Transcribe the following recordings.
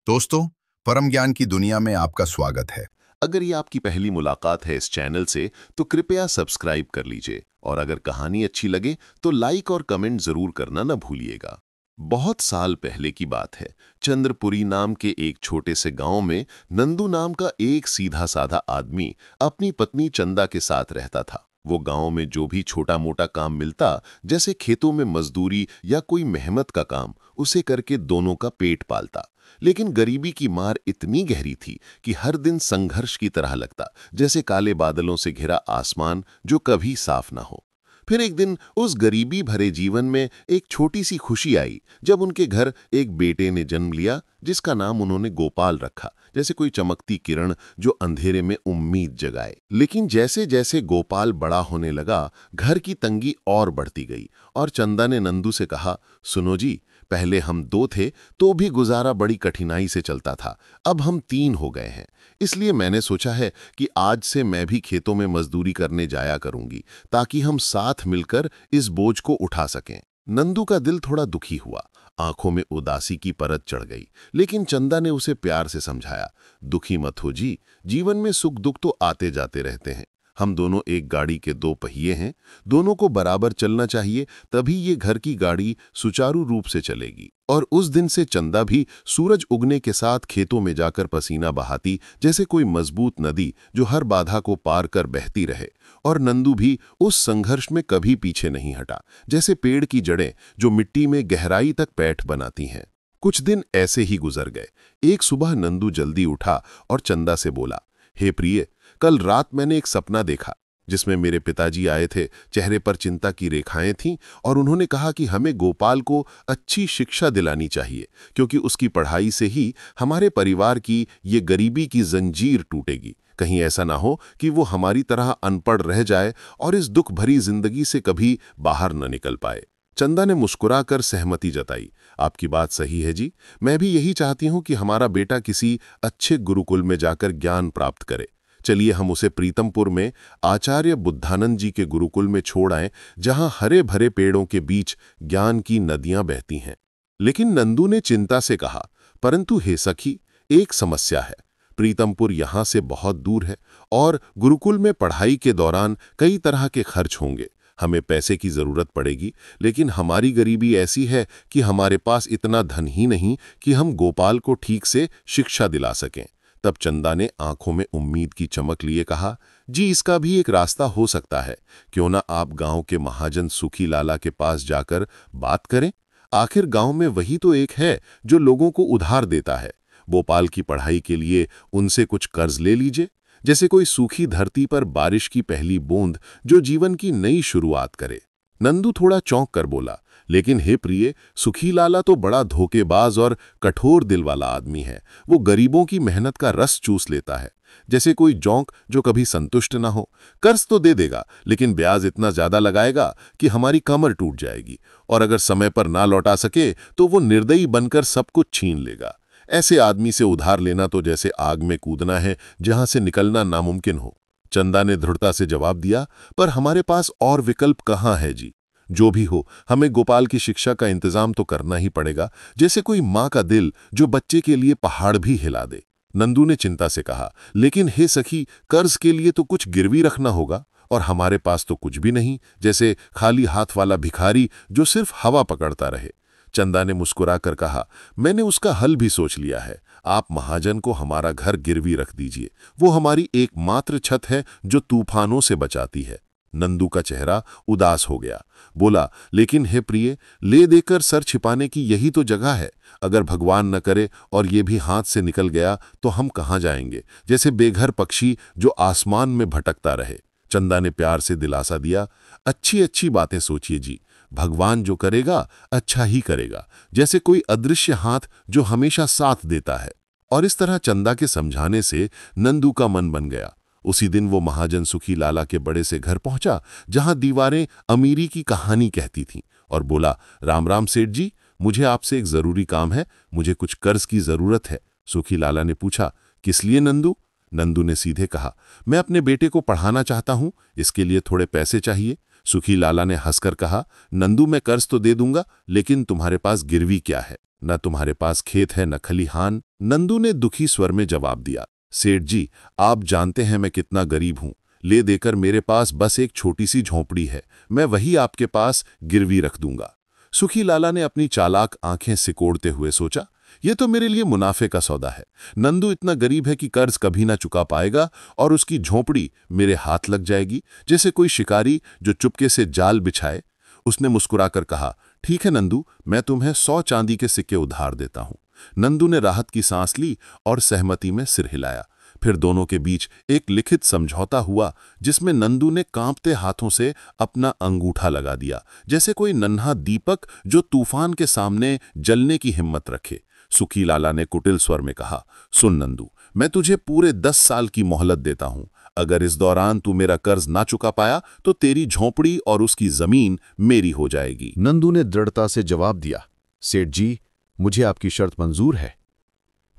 दोस्तों, परम ज्ञान की दुनिया में आपका स्वागत है। अगर ये आपकी पहली मुलाकात है इस चैनल से तो कृपया सब्सक्राइब कर लीजिए और अगर कहानी अच्छी लगे तो लाइक और कमेंट जरूर करना न भूलिएगा। बहुत साल पहले की बात है। चंद्रपुरी नाम के एक छोटे से गांव में नंदू नाम का एक सीधा साधा आदमी अपनी पत्नी चंदा के साथ रहता था। वो गांव में जो भी छोटा मोटा काम मिलता, जैसे खेतों में मजदूरी या कोई मेहनत का काम, उसे करके दोनों का पेट पालता। लेकिन गरीबी की मार इतनी गहरी थी कि हर दिन संघर्ष की तरह लगता, जैसे काले बादलों से घिरा आसमान जो कभी साफ ना हो। फिर एक दिन उस गरीबी भरे जीवन में एक छोटी सी खुशी आई जब उनके घर एक बेटे ने जन्म लिया, जिसका नाम उन्होंने गोपाल रखा, जैसे कोई चमकती किरण जो अंधेरे में उम्मीद जगाए। लेकिन जैसे जैसे गोपाल बड़ा होने लगा, घर की तंगी और बढ़ती गई और चंदा ने नंदू से कहा, सुनो जी, पहले हम 2 थे तो भी गुजारा बड़ी कठिनाई से चलता था, अब हम 3 हो गए हैं। इसलिए मैंने सोचा है कि आज से मैं भी खेतों में मजदूरी करने जाया करूंगी, ताकि हम साथ मिलकर इस बोझ को उठा सकें। नंदू का दिल थोड़ा दुखी हुआ, आंखों में उदासी की परत चढ़ गई, लेकिन चंदा ने उसे प्यार से समझाया, दुखी मत हो जी, जीवन में सुख दुख तो आते जाते रहते हैं। हम दोनों एक गाड़ी के 2 पहिए हैं, दोनों को बराबर चलना चाहिए, तभी ये घर की गाड़ी सुचारू रूप से चलेगी। और उस दिन से चंदा भी सूरज उगने के साथ खेतों में जाकर पसीना बहाती, जैसे कोई मजबूत नदी जो हर बाधा को पार कर बहती रहे। और नंदू भी उस संघर्ष में कभी पीछे नहीं हटा, जैसे पेड़ की जड़ें जो मिट्टी में गहराई तक पैठ बनाती हैं। कुछ दिन ऐसे ही गुजर गए। एक सुबह नंदू जल्दी उठा और चंदा से बोला, हे प्रिय, कल रात मैंने एक सपना देखा जिसमें मेरे पिताजी आए थे। चेहरे पर चिंता की रेखाएं थीं और उन्होंने कहा कि हमें गोपाल को अच्छी शिक्षा दिलानी चाहिए, क्योंकि उसकी पढ़ाई से ही हमारे परिवार की ये गरीबी की जंजीर टूटेगी। कहीं ऐसा ना हो कि वो हमारी तरह अनपढ़ रह जाए और इस दुख भरी जिंदगी से कभी बाहर न निकल पाए। चंदा ने मुस्कुराकर सहमति जताई, आपकी बात सही है जी, मैं भी यही चाहती हूं कि हमारा बेटा किसी अच्छे गुरुकुल में जाकर ज्ञान प्राप्त करे। चलिए हम उसे प्रीतमपुर में आचार्य बुद्धानंद जी के गुरुकुल में छोड़ आएं, जहां हरे भरे पेड़ों के बीच ज्ञान की नदियां बहती हैं। लेकिन नंदू ने चिंता से कहा, परंतु हे सखी, एक समस्या है। प्रीतमपुर यहां से बहुत दूर है और गुरुकुल में पढ़ाई के दौरान कई तरह के खर्च होंगे। हमें पैसे की जरूरत पड़ेगी, लेकिन हमारी गरीबी ऐसी है कि हमारे पास इतना धन ही नहीं कि हम गोपाल को ठीक से शिक्षा दिला सकें। तब चंदा ने आंखों में उम्मीद की चमक लिए कहा, जी, इसका भी एक रास्ता हो सकता है। क्यों ना आप गांव के महाजन सुखी लाला के पास जाकर बात करें। आखिर गांव में वही तो एक है जो लोगों को उधार देता है। गोपाल की पढ़ाई के लिए उनसे कुछ कर्ज ले लीजिए, जैसे कोई सूखी धरती पर बारिश की पहली बूंद जो जीवन की नई शुरुआत करे। नंदू थोड़ा चौंक कर बोला, लेकिन हे प्रिय, सुखी लाला तो बड़ा धोखेबाज और कठोर दिल वाला आदमी है। वो गरीबों की मेहनत का रस चूस लेता है, जैसे कोई जौंक जो कभी संतुष्ट ना हो। कर्ज तो दे देगा, लेकिन ब्याज इतना ज्यादा लगाएगा कि हमारी कमर टूट जाएगी, और अगर समय पर ना लौटा सके तो वो निर्दयी बनकर सब कुछ छीन लेगा। ऐसे आदमी से उधार लेना तो जैसे आग में कूदना है जहां से निकलना नामुमकिन हो। चंदा ने दृढ़ता से जवाब दिया, पर हमारे पास और विकल्प कहाँ है जी। जो भी हो, हमें गोपाल की शिक्षा का इंतजाम तो करना ही पड़ेगा, जैसे कोई माँ का दिल जो बच्चे के लिए पहाड़ भी हिला दे। नंदू ने चिंता से कहा, लेकिन हे सखी, कर्ज के लिए तो कुछ गिरवी रखना होगा, और हमारे पास तो कुछ भी नहीं, जैसे खाली हाथ वाला भिखारी जो सिर्फ हवा पकड़ता रहे। चंदा ने मुस्कुराकर कहा, मैंने उसका हल भी सोच लिया है। आप महाजन को हमारा घर गिरवी रख दीजिए, वो हमारी एकमात्र छत है जो तूफानों से बचाती है। नंदू का चेहरा उदास हो गया, बोला, लेकिन हे प्रिय, ले देकर सर छिपाने की यही तो जगह है। अगर भगवान न करे और ये भी हाथ से निकल गया तो हम कहाँ जाएंगे, जैसे बेघर पक्षी जो आसमान में भटकता रहे। चंदा ने प्यार से दिलासा दिया, अच्छी अच्छी बातें सोचिए जी, भगवान जो करेगा अच्छा ही करेगा, जैसे कोई अदृश्य हाथ जो हमेशा साथ देता है। और इस तरह चंदा के समझाने से नंदू का मन बन गया। उसी दिन वो महाजन सुखी लाला के बड़े से घर पहुंचा, जहां दीवारें अमीरी की कहानी कहती थीं, और बोला, राम राम सेठ जी, मुझे आपसे एक जरूरी काम है, मुझे कुछ कर्ज की जरूरत है। सुखी लाला ने पूछा, किस लिए नंदू? नंदू ने सीधे कहा, मैं अपने बेटे को पढ़ाना चाहता हूं, इसके लिए थोड़े पैसे चाहिए। सुखी लाला ने हंसकर कहा, नंदू, मैं कर्ज तो दे दूंगा, लेकिन तुम्हारे पास गिरवी क्या है? न तुम्हारे पास खेत है न खलिहान। नंदू ने दुखी स्वर में जवाब दिया, सेठ जी, आप जानते हैं मैं कितना गरीब हूं। ले देकर मेरे पास बस एक छोटी सी झोंपड़ी है, मैं वही आपके पास गिरवी रख दूंगा। सुखी लाला ने अपनी चालाक आंखें सिकोड़ते हुए सोचा, यह तो मेरे लिए मुनाफे का सौदा है। नंदू इतना गरीब है कि कर्ज कभी ना चुका पाएगा और उसकी झोंपड़ी मेरे हाथ लग जाएगी, जैसे कोई शिकारी जो चुपके से जाल बिछाए। उसने मुस्कुराकर कहा, ठीक है नंदू, मैं तुम्हें 100 चांदी के सिक्के उधार देता हूं। नंदू ने राहत की सांस ली और सहमति में सिर हिलाया। फिर दोनों के बीच एक लिखित समझौता हुआ, जिसमें नंदू ने कांपते हाथों से अपना अंगूठा लगा दिया, जैसे कोई नन्हा दीपक जो तूफान के सामने जलने की हिम्मत रखे। सुखी लाला ने कुटिल स्वर में कहा, सुन नंदू, मैं तुझे पूरे 10 साल की मोहलत देता हूं। अगर इस दौरान तू मेरा कर्ज ना चुका पाया तो तेरी झोंपड़ी और उसकी जमीन मेरी हो जाएगी। नंदू ने दृढ़ता से जवाब दिया, सेठ जी, मुझे आपकी शर्त मंजूर है।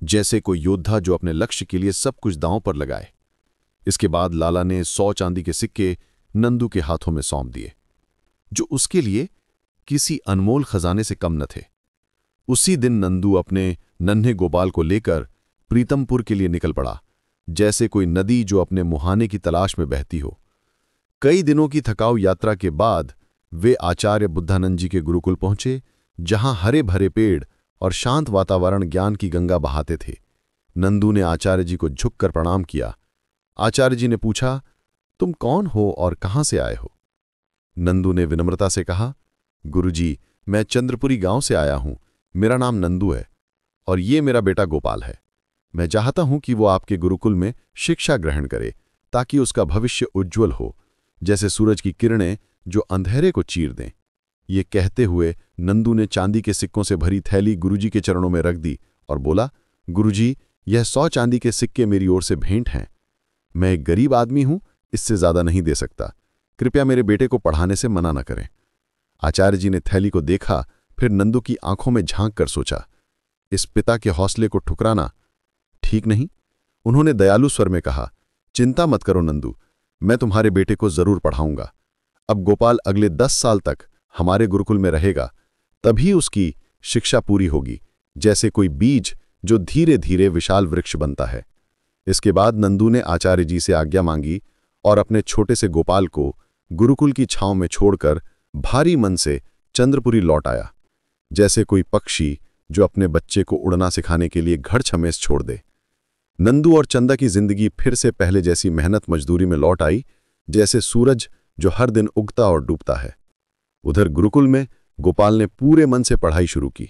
जैसे कोई योद्धा जो अपने लक्ष्य के लिए सब कुछ दांव पर लगाए। इसके बाद लाला ने 100 चांदी के सिक्के नंदू के हाथों में सौंप दिए, जो उसके लिए किसी अनमोल खजाने से कम न थे। उसी दिन नंदू अपने नन्हे गोपाल को लेकर प्रीतमपुर के लिए निकल पड़ा, जैसे कोई नदी जो अपने मुहाने की तलाश में बहती हो। कई दिनों की थकाऊ यात्रा के बाद वे आचार्य बुद्धानंद जी के गुरुकुल पहुंचे, जहां हरे भरे पेड़ और शांत वातावरण ज्ञान की गंगा बहाते थे। नंदू ने आचार्य जी को झुककर प्रणाम किया। आचार्य जी ने पूछा, तुम कौन हो और कहां से आए हो? नंदू ने विनम्रता से कहा, गुरुजी, मैं चंद्रपुरी गांव से आया हूं। मेरा नाम नंदू है और ये मेरा बेटा गोपाल है। मैं चाहता हूं कि वो आपके गुरुकुल में शिक्षा ग्रहण करे, ताकि उसका भविष्य उज्ज्वल हो, जैसे सूरज की किरणें जो अंधेरे को चीर दें। ये कहते हुए नंदू ने चांदी के सिक्कों से भरी थैली गुरुजी के चरणों में रख दी और बोला, गुरुजी, यह 100 चांदी के सिक्के मेरी ओर से भेंट हैं। मैं एक गरीब आदमी हूं, इससे ज्यादा नहीं दे सकता। कृपया मेरे बेटे को पढ़ाने से मना न करें। आचार्य जी ने थैली को देखा, फिर नंदू की आंखों में झांक कर सोचा, इस पिता के हौसले को ठुकराना ठीक नहीं। उन्होंने दयालु स्वर में कहा, चिंता मत करो नंदू, मैं तुम्हारे बेटे को जरूर पढ़ाऊंगा। अब गोपाल अगले 10 साल तक हमारे गुरुकुल में रहेगा, तभी उसकी शिक्षा पूरी होगी, जैसे कोई बीज जो धीरे धीरे विशाल वृक्ष बनता है। इसके बाद नंदू ने आचार्य जी से आज्ञा मांगी और अपने छोटे से गोपाल को गुरुकुल की छांव में छोड़कर भारी मन से चंद्रपुरी लौट आया, जैसे कोई पक्षी जो अपने बच्चे को उड़ना सिखाने के लिए घर छमेस छोड़ दे। नंदू और चंदा की जिंदगी फिर से पहले जैसी मेहनत मजदूरी में लौट आई, जैसे सूरज जो हर दिन उगता और डूबता है। उधर गुरुकुल में गोपाल ने पूरे मन से पढ़ाई शुरू की।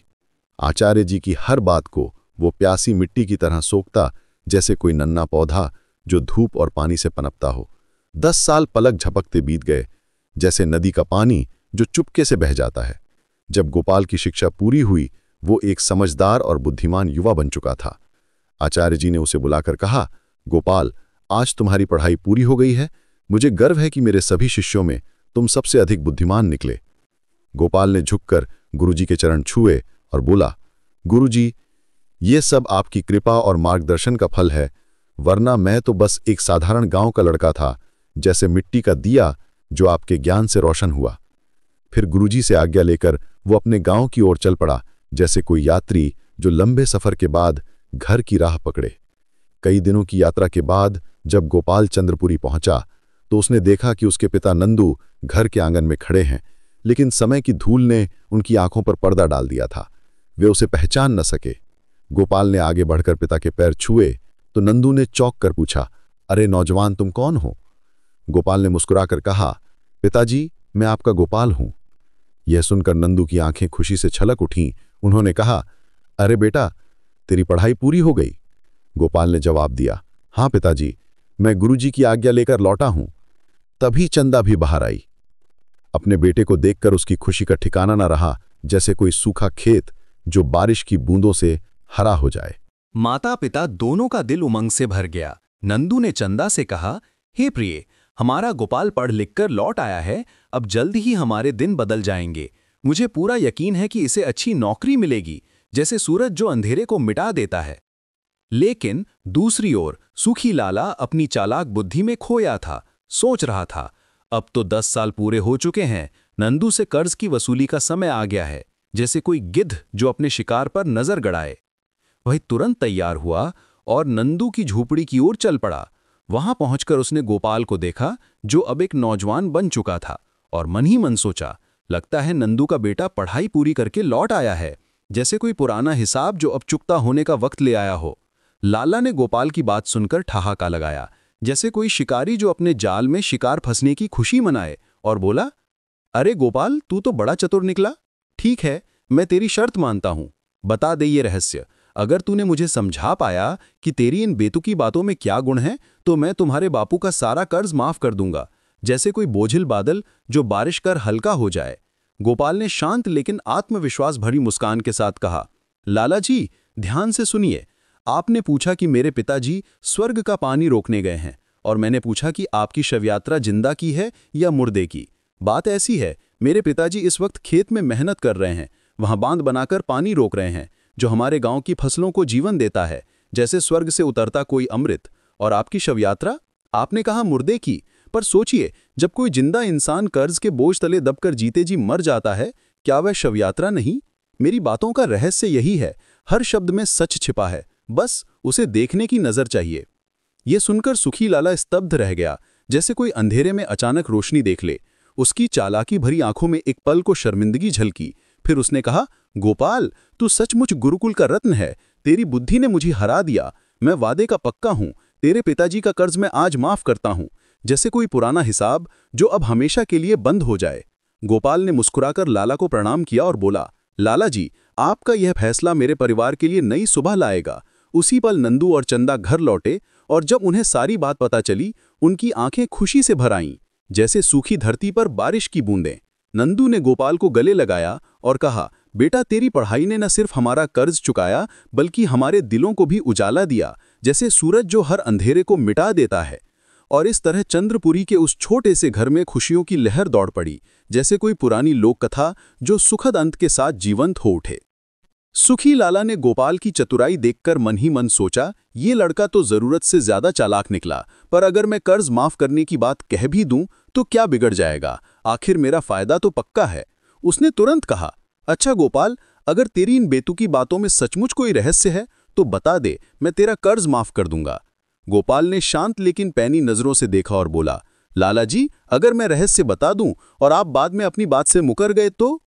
आचार्य जी की हर बात को वो प्यासी मिट्टी की तरह सोखता, जैसे कोई नन्हा पौधा जो धूप और पानी से पनपता हो। 10 साल पलक झपकते बीत गए, जैसे नदी का पानी जो चुपके से बह जाता है। जब गोपाल की शिक्षा पूरी हुई, वो एक समझदार और बुद्धिमान युवा बन चुका था। आचार्य जी ने उसे बुलाकर कहा, गोपाल, आज तुम्हारी पढ़ाई पूरी हो गई है। मुझे गर्व है कि मेरे सभी शिष्यों में तुम सबसे अधिक बुद्धिमान निकले। गोपाल ने झुककर गुरुजी के चरण छुए और बोला, गुरुजी, ये सब आपकी कृपा और मार्गदर्शन का फल है, वरना मैं तो बस एक साधारण गांव का लड़का था, जैसे मिट्टी का दिया जो आपके ज्ञान से रोशन हुआ। फिर गुरुजी से आज्ञा लेकर वो अपने गांव की ओर चल पड़ा, जैसे कोई यात्री जो लंबे सफर के बाद घर की राह पकड़े। कई दिनों की यात्रा के बाद जब गोपाल चंद्रपुरी पहुंचा, तो उसने देखा कि उसके पिता नंदू घर के आंगन में खड़े हैं, लेकिन समय की धूल ने उनकी आंखों पर पर्दा डाल दिया था। वे उसे पहचान न सके। गोपाल ने आगे बढ़कर पिता के पैर छुए तो नंदू ने चौंक कर पूछा, अरे नौजवान, तुम कौन हो? गोपाल ने मुस्कुराकर कहा, पिताजी, मैं आपका गोपाल हूं। यह सुनकर नंदू की आंखें खुशी से छलक उठीं। उन्होंने कहा, अरे बेटा, तेरी पढ़ाई पूरी हो गई? गोपाल ने जवाब दिया, हाँ पिताजी, मैं गुरुजी की आज्ञा लेकर लौटा हूं। तभी चंदा भी बाहर आई। अपने बेटे को देखकर उसकी खुशी का ठिकाना न रहा, जैसे कोई सूखा खेत जो बारिश की बूंदों से हरा हो जाए। माता पिता दोनों का दिल उमंग से भर गया। नंदू ने चंदा से कहा, हे प्रिय, हमारा गोपाल पढ़ लिखकर लौट आया है, अब जल्द ही हमारे दिन बदल जाएंगे। मुझे पूरा यकीन है कि इसे अच्छी नौकरी मिलेगी, जैसे सूरज जो अंधेरे को मिटा देता है। लेकिन दूसरी ओर सुखी लाला अपनी चालाक बुद्धि में खोया था। सोच रहा था, अब तो 10 साल पूरे हो चुके हैं, नंदू से कर्ज की वसूली का समय आ गया है। जैसे कोई गिद्ध जो अपने शिकार पर नजर गड़ाए। वह तुरंत तैयार हुआ और नंदू की झोपड़ी की ओर चल पड़ा। वहां पहुंचकर उसने गोपाल को देखा, जो अब एक नौजवान बन चुका था, और मन ही मन सोचा, लगता है नंदू का बेटा पढ़ाई पूरी करके लौट आया है, जैसे कोई पुराना हिसाब जो अब चुकता होने का वक्त ले आया हो। लाला ने गोपाल की बात सुनकर ठहाका लगाया, जैसे कोई शिकारी जो अपने जाल में शिकार फंसने की खुशी मनाए, और बोला, अरे गोपाल, तू तो बड़ा चतुर निकला। ठीक है, मैं तेरी शर्त मानता हूं। बता दे ये रहस्य। अगर तूने मुझे समझा पाया कि तेरी इन बेतुकी बातों में क्या गुण है, तो मैं तुम्हारे बापू का सारा कर्ज माफ कर दूंगा, जैसे कोई बोझिल बादल जो बारिश कर हल्का हो जाए। गोपाल ने शांत लेकिन आत्मविश्वास भरी मुस्कान के साथ कहा, लाला जी, ध्यान से सुनिए। आपने पूछा कि मेरे पिताजी स्वर्ग का पानी रोकने गए हैं, और मैंने पूछा कि आपकी शव यात्रा जिंदा की है या मुर्दे की। बात ऐसी है, मेरे पिताजी इस वक्त खेत में मेहनत कर रहे हैं, वहां बांध बनाकर पानी रोक रहे हैं, जो हमारे गांव की फसलों को जीवन देता है, जैसे स्वर्ग से उतरता कोई अमृत। और आपकी शव यात्रा, आपने कहा मुर्दे की, पर सोचिए, जब कोई जिंदा इंसान कर्ज के बोझ तले दबकर जीते जी मर जाता है, क्या वह शव यात्रा नहीं? मेरी बातों का रहस्य यही है, हर शब्द में सच छिपा है, बस उसे देखने की नजर चाहिए। ये सुनकर सुखी लाला स्तब्ध रह गया, जैसे कोई अंधेरे में अचानक रोशनी देख ले। उसकी चालाकी भरी आंखों में एक पल को शर्मिंदगी झलकी। फिर उसने कहा, गोपाल, तू सचमुच गुरुकुल का रत्न है। तेरी बुद्धि ने मुझे हरा दिया। मैं वादे का पक्का हूं, तेरे पिताजी का कर्ज मैं आज माफ करता हूं, जैसे कोई पुराना हिसाब जो अब हमेशा के लिए बंद हो जाए। गोपाल ने मुस्कुराकर लाला को प्रणाम किया और बोला, लाला जी, आपका यह फैसला मेरे परिवार के लिए नई सुबह लाएगा। उसी पल नंदू और चंदा घर लौटे, और जब उन्हें सारी बात पता चली, उनकी आंखें खुशी से भर आईं, जैसे सूखी धरती पर बारिश की बूंदें। नंदू ने गोपाल को गले लगाया और कहा, बेटा, तेरी पढ़ाई ने न सिर्फ हमारा कर्ज चुकाया, बल्कि हमारे दिलों को भी उजाला दिया, जैसे सूरज जो हर अंधेरे को मिटा देता है। और इस तरह चंद्रपुरी के उस छोटे से घर में खुशियों की लहर दौड़ पड़ी, जैसे कोई पुरानी लोक कथा जो सुखद अंत के साथ जीवंत हो उठे। सुखी लाला ने गोपाल की चतुराई देखकर मन ही मन सोचा, ये लड़का तो जरूरत से ज्यादा चालाक निकला, पर अगर मैं कर्ज माफ करने की बात कह भी दूं तो क्या बिगड़ जाएगा, आखिर मेरा फायदा तो पक्का है। उसने तुरंत कहा, अच्छा गोपाल, अगर तेरी इन बेतुकी बातों में सचमुच कोई रहस्य है तो बता दे, मैं तेरा कर्ज माफ कर दूंगा। गोपाल ने शांत लेकिन पैनी नजरों से देखा और बोला, लाला जी, अगर मैं रहस्य बता दूं और आप बाद में अपनी बात से मुकर गए तो?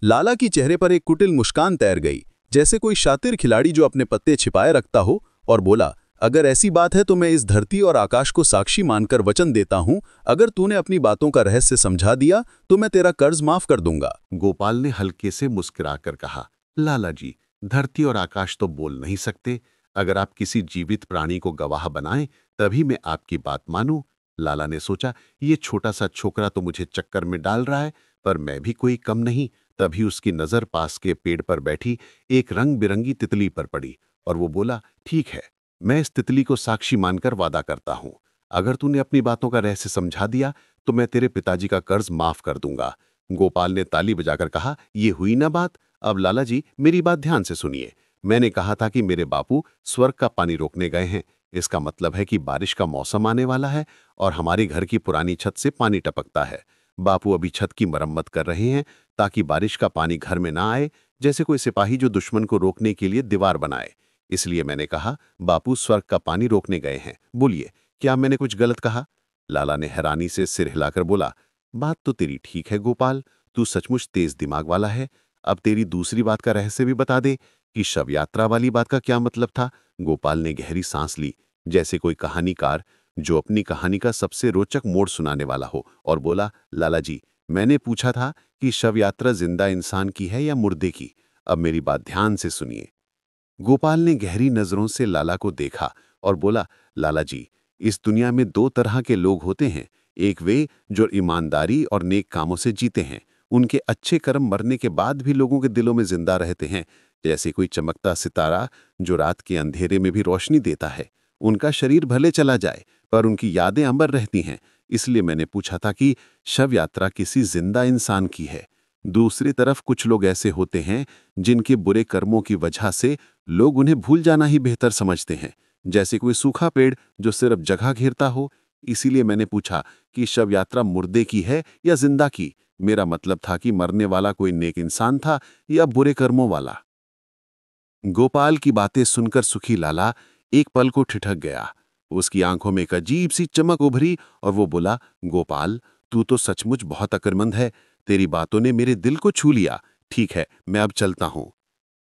लाला की चेहरे पर एक कुटिल मुस्कान तैर गई, जैसे कोई शातिर खिलाड़ी जो अपने पत्ते छिपाए रखता हो, और बोला, अगर ऐसी बात है तो मैं इस धरती और आकाश को साक्षी मानकर वचन देता हूं, अगर तूने अपनी बातों का रहस्य समझा दिया तो मैं तेरा कर्ज माफ कर दूंगा। गोपाल ने हल्के से मुस्कुराकर कहा, लाला जी, धरती और आकाश तो बोल नहीं सकते। अगर आप किसी जीवित प्राणी को गवाह बनाएं तभी मैं आपकी बात मानूं। लाला ने सोचा, ये छोटा सा छोकरा तो मुझे चक्कर में डाल रहा है, पर मैं भी कोई कम नहीं। तभी उसकी नजर पास के पेड़ पर बैठी एक रंग बिरंगी तितली पर पड़ी, और वो बोला, ठीक है, मैं इस तितली को साक्षी मानकर वादा करता हूं, अगर तूने अपनी बातों का रहस्य समझा दिया तो मैं तेरे पिताजी का कर्ज माफ कर दूंगा। गोपाल ने ताली बजाकर कहा, ये हुई ना बात। अब लाला जी, मेरी बात ध्यान से सुनिए। मैंने कहा था कि मेरे बापू स्वर्ग का पानी रोकने गए हैं। इसका मतलब है कि बारिश का मौसम आने वाला है और हमारे घर की पुरानी छत से पानी टपकता है। बापू अभी छत की मरम्मत कर रहे हैं ताकि बारिश का पानी घर में ना आए, जैसे कोई सिपाही जो दुश्मन को रोकने के लिए दीवार बनाए। इसलिए मैंने कहा, बापू स्वर्ग का पानी रोकने गए हैं। बोलिए, क्या मैंने कुछ गलत कहा? लाला ने हैरानी से सिर हिलाकर बोला, बात तो तेरी ठीक है गोपाल, तू सचमुच तेज दिमाग वाला है। अब तेरी दूसरी बात का रहस्य भी बता दे कि शव यात्रा वाली बात का क्या मतलब था। गोपाल ने गहरी सांस ली, जैसे कोई कहानीकार जो अपनी कहानी का सबसे रोचक मोड़ सुनाने वाला हो, और बोला, लाला जी, मैंने पूछा था कि शव यात्रा जिंदा इंसान की है या मुर्दे की। अब मेरी बात ध्यान से सुनिए। गोपाल ने गहरी नजरों से लाला को देखा और बोला, लाला जी, इस दुनिया में दो तरह के लोग होते हैं। एक वे जो ईमानदारी और नेक कामों से जीते हैं, उनके अच्छे कर्म मरने के बाद भी लोगों के दिलों में जिंदा रहते हैं, जैसे कोई चमकता सितारा जो रात के अंधेरे में भी रोशनी देता है। उनका शरीर भले चला जाए पर उनकी यादें अमर रहती हैं। इसलिए मैंने पूछा था कि शव यात्रा किसी जिंदा इंसान की है। दूसरी तरफ कुछ लोग ऐसे होते हैं जिनके बुरे कर्मों की वजह से लोग उन्हें भूल जाना ही बेहतर समझते हैं, जैसे कोई सूखा पेड़ जो सिर्फ जगह घेरता हो। इसीलिए मैंने पूछा कि शव यात्रा मुर्दे की है या जिंदा की। मेरा मतलब था कि मरने वाला कोई नेक इंसान था या बुरे कर्मों वाला। गोपाल की बातें सुनकर सुखी लाला एक पल को ठिठक गया। उसकी आंखों में एक अजीब सी चमक उभरी और वो बोला, गोपाल, तू तो सचमुच बहुत अक्लमंद है। तेरी बातों ने मेरे दिल को छू लिया। ठीक है, मैं अब चलता हूं।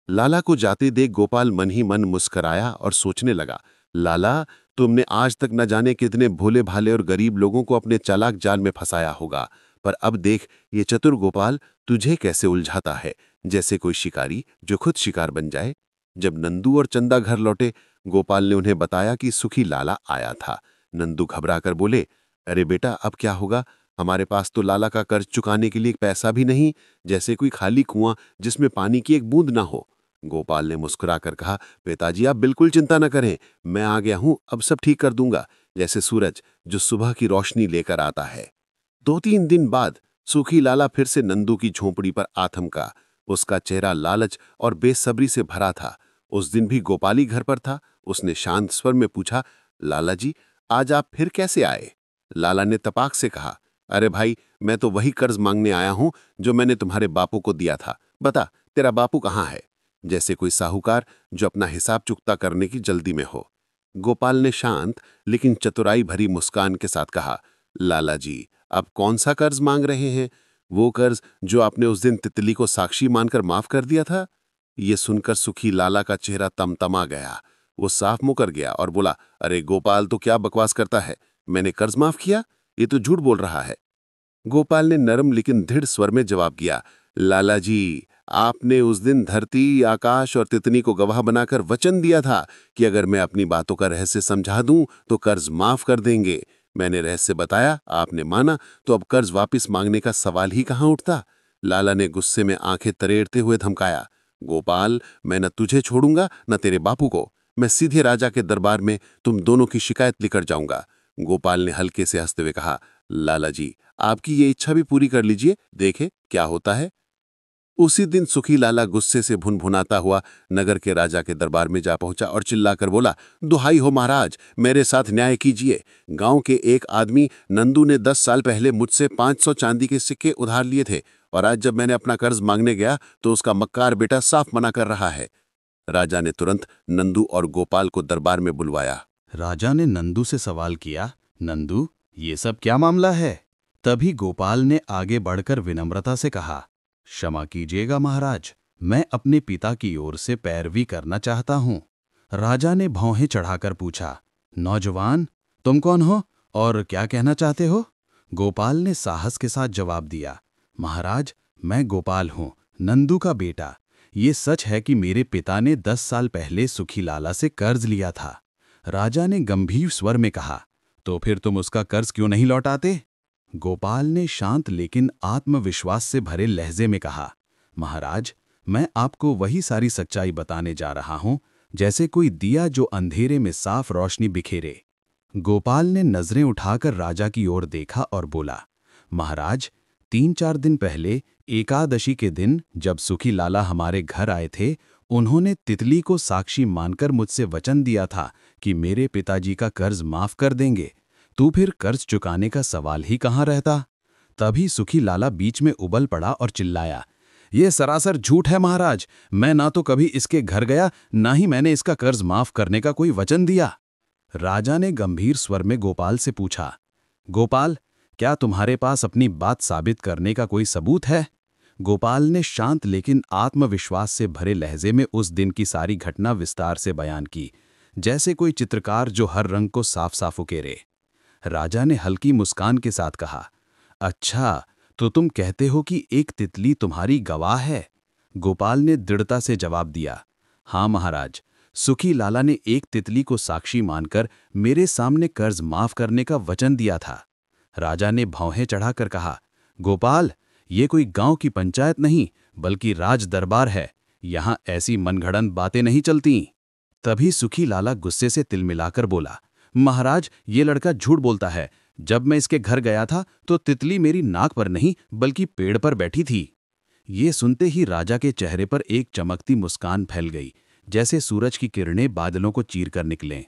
लाला को जाते देख गोपाल मन ही मन मुस्कराया और सोचने लगा, लाला, तुमने आज तक न जाने कितने भोले भाले और गरीब लोगों को अपने चालाक जाल में फंसाया होगा, पर अब देख ये चतुर गोपाल तुझे कैसे उलझाता है, जैसे कोई शिकारी जो खुद शिकार बन जाए। जब नंदू और चंदा घर लौटे, गोपाल ने उन्हें बताया कि सुखी लाला आया था। नंदू घबराकर बोले, अरे बेटा, अब क्या होगा? हमारे पास तो लाला का कर्ज चुकाने के लिए एक पैसा भी नहीं, जैसे कोई खाली कुआं जिसमें पानी की एक बूंद ना हो। गोपाल ने मुस्कुराकर कहा, पिताजी आप बिल्कुल चिंता न करें, मैं आ गया हूं, अब सब ठीक कर दूंगा, जैसे सूरज जो सुबह की रोशनी लेकर आता है। 2-3 दिन बाद सुखी लाला फिर से नंदू की झोंपड़ी पर आ थमका। उसका चेहरा लालच और बेसब्री से भरा था। उस दिन भी गोपाली घर पर था। उसने शांत स्वर में पूछा, लाला जी, आज आप फिर कैसे आए? लाला ने तपाक से कहा, अरे भाई, मैं तो वही कर्ज मांगने आया हूं जो मैंने तुम्हारे बापू को दिया था। बता, तेरा बापू कहाँ है? जैसे कोई साहूकार जो अपना हिसाब चुकता करने की जल्दी में हो। गोपाल ने शांत लेकिन चतुराई भरी मुस्कान के साथ कहा, लाला जी, आप कौन सा कर्ज मांग रहे हैं? वो कर्ज जो आपने उस दिन तितली को साक्षी मानकर माफ कर दिया था? ये सुनकर सुखी लाला का चेहरा तमतमा गया। वो साफ मुकर गया और बोला, अरे गोपाल, तो क्या बकवास करता है? मैंने कर्ज माफ किया? ये तो झूठ बोल रहा है। गोपाल ने नरम लेकिन दृढ़ स्वर में जवाब दिया, लाला जी, आपने उस दिन धरती, आकाश और तितनी को गवाह बनाकर वचन दिया था कि अगर मैं अपनी बातों का रहस्य समझा दूं तो कर्ज माफ कर देंगे। मैंने रहस्य बताया, आपने माना, तो अब कर्ज वापस मांगने का सवाल ही कहां उठता। लाला ने गुस्से में आंखें तरेड़ते हुए धमकाया, गोपाल, मैं न तुझे छोड़ूंगा न तेरे बापू को। मैं सीधे राजा के दरबार में तुम दोनों की शिकायत लेकर जाऊंगा। गोपाल ने हल्के से हंसते हुए कहा, लाला जी, आपकी ये इच्छा भी पूरी कर लीजिए, देखे क्या होता है। उसी दिन सुखी लाला गुस्से से भुनभुनाता हुआ नगर के राजा के दरबार में जा पहुंचा और चिल्लाकर बोला, दुहाई हो महाराज, मेरे साथ न्याय कीजिए। गांव के एक आदमी नंदू ने 10 साल पहले मुझसे 500 चांदी के सिक्के उधार लिए थे और आज जब मैंने अपना कर्ज मांगने गया तो उसका मक्कार बेटा साफ मना कर रहा है। राजा ने तुरंत नंदू और गोपाल को दरबार में बुलवाया। राजा ने नंदू से सवाल किया, नंदू, ये सब क्या मामला है? तभी गोपाल ने आगे बढ़कर विनम्रता से कहा, क्षमा कीजिएगा महाराज, मैं अपने पिता की ओर से पैरवी करना चाहता हूँ। राजा ने भौहें चढ़ाकर पूछा, नौजवान, तुम कौन हो और क्या कहना चाहते हो? गोपाल ने साहस के साथ जवाब दिया, महाराज, मैं गोपाल हूँ, नंदू का बेटा। ये सच है कि मेरे पिता ने 10 साल पहले सुखी लाला से कर्ज लिया था। राजा ने गंभीर स्वर में कहा, तो फिर तुम उसका कर्ज क्यों नहीं लौटाते? गोपाल ने शांत लेकिन आत्मविश्वास से भरे लहजे में कहा, महाराज, मैं आपको वही सारी सच्चाई बताने जा रहा हूं जैसे कोई दिया जो अंधेरे में साफ रोशनी बिखेरे। गोपाल ने नजरें उठाकर राजा की ओर देखा और बोला, महाराज, 3-4 दिन पहले एकादशी के दिन जब सुखी लाला हमारे घर आए थे, उन्होंने तितली को साक्षी मानकर मुझसे वचन दिया था कि मेरे पिताजी का कर्ज माफ कर देंगे। तो फिर कर्ज चुकाने का सवाल ही कहाँ रहता? तभी सुखी लाला बीच में उबल पड़ा और चिल्लाया, ये सरासर झूठ है महाराज, मैं ना तो कभी इसके घर गया, ना ही मैंने इसका कर्ज माफ करने का कोई वचन दिया। राजा ने गंभीर स्वर में गोपाल से पूछा, गोपाल, क्या तुम्हारे पास अपनी बात साबित करने का कोई सबूत है? गोपाल ने शांत लेकिन आत्मविश्वास से भरे लहजे में उस दिन की सारी घटना विस्तार से बयान की, जैसे कोई चित्रकार जो हर रंग को साफ साफ उकेरे। राजा ने हल्की मुस्कान के साथ कहा, अच्छा, तो तुम कहते हो कि एक तितली तुम्हारी गवाह है? गोपाल ने दृढ़ता से जवाब दिया, हाँ महाराज, सुखी लाला ने एक तितली को साक्षी मानकर मेरे सामने कर्ज माफ करने का वचन दिया था। राजा ने भौहें चढ़ाकर कहा, गोपाल, ये कोई गांव की पंचायत नहीं बल्कि राज दरबार है, यहां ऐसी मनगढ़ंत बातें नहीं चलती। तभी सुखी लाला गुस्से से तिलमिलाकर बोला, महाराज, ये लड़का झूठ बोलता है। जब मैं इसके घर गया था तो तितली मेरी नाक पर नहीं बल्कि पेड़ पर बैठी थी। ये सुनते ही राजा के चेहरे पर एक चमकती मुस्कान फैल गई, जैसे सूरज की किरणें बादलों को चीर कर निकलें।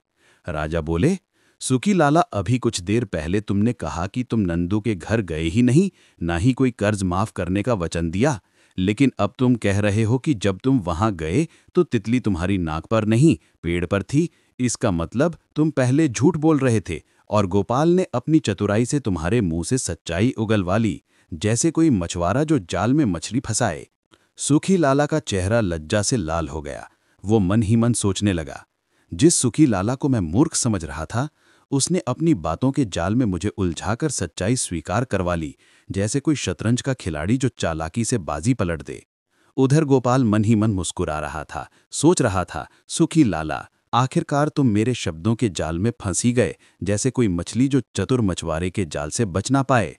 राजा बोले, सुखी लाला, अभी कुछ देर पहले तुमने कहा कि तुम नंदू के घर गए ही नहीं, ना ही कोई कर्ज माफ करने का वचन दिया, लेकिन अब तुम कह रहे हो कि जब तुम वहां गए तो तितली तुम्हारी नाक पर नहीं पेड़ पर थी। इसका मतलब तुम पहले झूठ बोल रहे थे और गोपाल ने अपनी चतुराई से तुम्हारे मुंह से सच्चाई उगलवा ली, जैसे कोई मछुआरा जो जाल में मछली फंसाए। सुखी लाला का चेहरा लज्जा से लाल हो गया। वो मन ही मन सोचने लगा, जिस सुखी लाला को मैं मूर्ख समझ रहा था, उसने अपनी बातों के जाल में मुझे उलझाकर सच्चाई स्वीकार करवा ली, जैसे कोई शतरंज का खिलाड़ी जो चालाकी से बाजी पलट दे। उधर गोपाल मन ही मन मुस्कुरा रहा था, सोच रहा था, सुखी लाला, आखिरकार तुम मेरे शब्दों के जाल में फंसी गए, जैसे कोई मछली जो चतुर मछुआरे के जाल से बच ना पाए।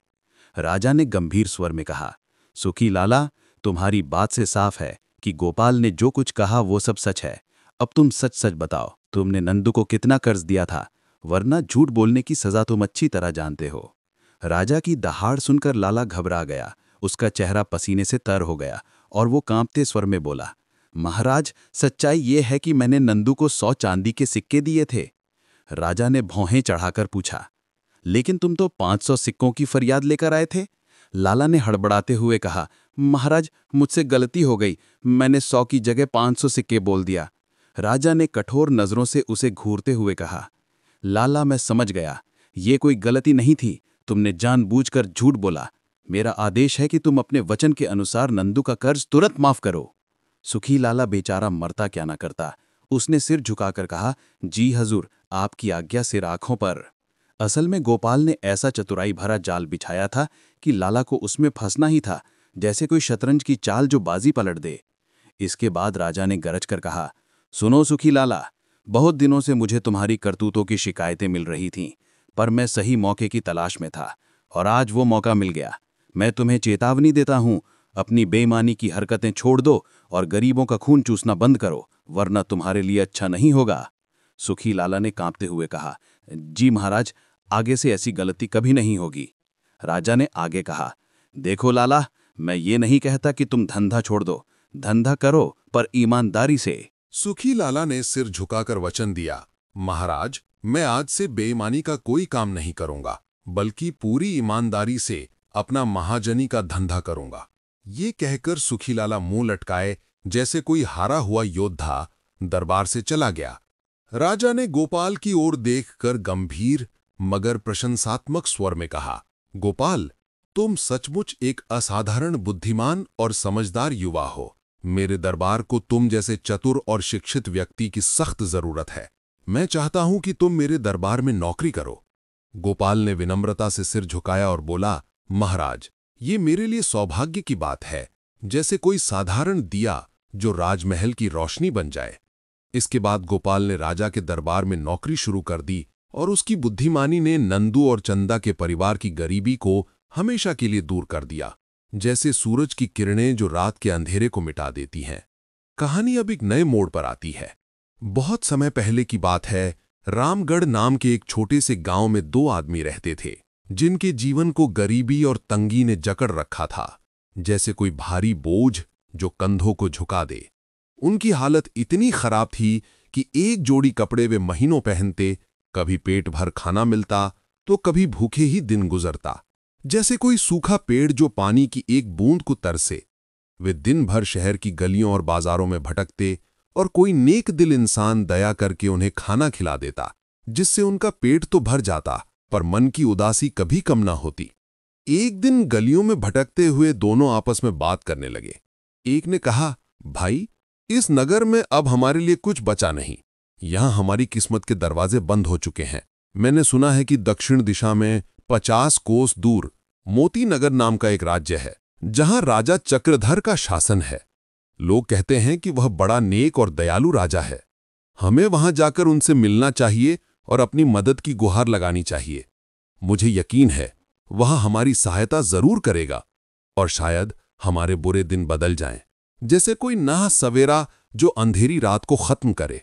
राजा ने गंभीर स्वर में कहा, सुखी लाला, तुम्हारी बात से साफ है कि गोपाल ने जो कुछ कहा वो सब सच है। अब तुम सच सच बताओ, तुमने नंदू को कितना कर्ज दिया था, वरना झूठ बोलने की सजा तुम अच्छी तरह जानते हो। राजा की दहाड़ सुनकर लाला घबरा गया, उसका चेहरा पसीने से तर हो गया और वो कांपते स्वर में बोला, महाराज, सच्चाई ये है कि मैंने नंदू को 100 चांदी के सिक्के दिए थे। राजा ने भौहें चढ़ाकर पूछा, लेकिन तुम तो 500 सिक्कों की फरियाद लेकर आए थे। लाला ने हड़बड़ाते हुए कहा, महाराज, मुझसे गलती हो गई, मैंने 100 की जगह 500 सिक्के बोल दिया। राजा ने कठोर नजरों से उसे घूरते हुए कहा, लाला, मैं समझ गया, ये कोई गलती नहीं थी, तुमने जानबूझकर झूठ बोला। मेरा आदेश है कि तुम अपने वचन के अनुसार नंदू का कर्ज तुरंत माफ करो। सुखी लाला बेचारा मरता क्या ना करता, उसने सिर झुकाकर कहा, जी हजूर, आपकी आज्ञा सिर आंखों पर। असल में गोपाल ने ऐसा चतुराई भरा जाल बिछाया था कि लाला को उसमें फंसना ही था, जैसे कोई शतरंज की चाल जो बाजी पलट दे। इसके बाद राजा ने गरज कर कहा, सुनो सुखी लाला, बहुत दिनों से मुझे तुम्हारी करतूतों की शिकायतें मिल रही थीं, पर मैं सही मौके की तलाश में था और आज वो मौका मिल गया। मैं तुम्हें चेतावनी देता हूं, अपनी बेईमानी की हरकतें छोड़ दो और गरीबों का खून चूसना बंद करो, वरना तुम्हारे लिए अच्छा नहीं होगा। सुखी लाला ने कांपते हुए कहा, जी महाराज, आगे से ऐसी गलती कभी नहीं होगी। राजा ने आगे कहा, देखो लाला, मैं ये नहीं कहता कि तुम धंधा छोड़ दो, धंधा करो पर ईमानदारी से। सुखी लाला ने सिर झुकाकर वचन दिया, महाराज, मैं आज से बेईमानी का कोई काम नहीं करूंगा, बल्कि पूरी ईमानदारी से अपना महाजनी का धंधा करूंगा। ये कहकर सुखी लाला मुंह लटकाए जैसे कोई हारा हुआ योद्धा दरबार से चला गया। राजा ने गोपाल की ओर देखकर गंभीर मगर प्रशंसात्मक स्वर में कहा, गोपाल, तुम सचमुच एक असाधारण बुद्धिमान और समझदार युवा हो। मेरे दरबार को तुम जैसे चतुर और शिक्षित व्यक्ति की सख्त जरूरत है। मैं चाहता हूं कि तुम मेरे दरबार में नौकरी करो। गोपाल ने विनम्रता से सिर झुकाया और बोला, महाराज, ये मेरे लिए सौभाग्य की बात है, जैसे कोई साधारण दिया जो राजमहल की रोशनी बन जाए। इसके बाद गोपाल ने राजा के दरबार में नौकरी शुरू कर दी और उसकी बुद्धिमानी ने नंदू और चंदा के परिवार की गरीबी को हमेशा के लिए दूर कर दिया, जैसे सूरज की किरणें जो रात के अंधेरे को मिटा देती हैं। कहानी अब एक नए मोड़ पर आती है। बहुत समय पहले की बात है। रामगढ़ नाम के एक छोटे से गांव में 2 आदमी रहते थे, जिनके जीवन को गरीबी और तंगी ने जकड़ रखा था, जैसे कोई भारी बोझ जो कंधों को झुका दे। उनकी हालत इतनी खराब थी कि एक जोड़ी कपड़े वे महीनों पहनते, कभी पेट भर खाना मिलता तो कभी भूखे ही दिन गुजरता, जैसे कोई सूखा पेड़ जो पानी की एक बूंद को तरसे। वे दिन भर शहर की गलियों और बाजारों में भटकते और कोई नेक दिल इंसान दया करके उन्हें खाना खिला देता, जिससे उनका पेट तो भर जाता पर मन की उदासी कभी कम ना होती। एक दिन गलियों में भटकते हुए दोनों आपस में बात करने लगे। एक ने कहा, भाई, इस नगर में अब हमारे लिए कुछ बचा नहीं, यहां हमारी किस्मत के दरवाजे बंद हो चुके हैं। मैंने सुना है कि दक्षिण दिशा में 50 कोस दूर मोती नगर नाम का एक राज्य है, जहां राजा चक्रधर का शासन है। लोग कहते हैं कि वह बड़ा नेक और दयालु राजा है। हमें वहां जाकर उनसे मिलना चाहिए और अपनी मदद की गुहार लगानी चाहिए। मुझे यकीन है वह हमारी सहायता जरूर करेगा और शायद हमारे बुरे दिन बदल जाएं, जैसे कोई नया सवेरा जो अंधेरी रात को खत्म करे।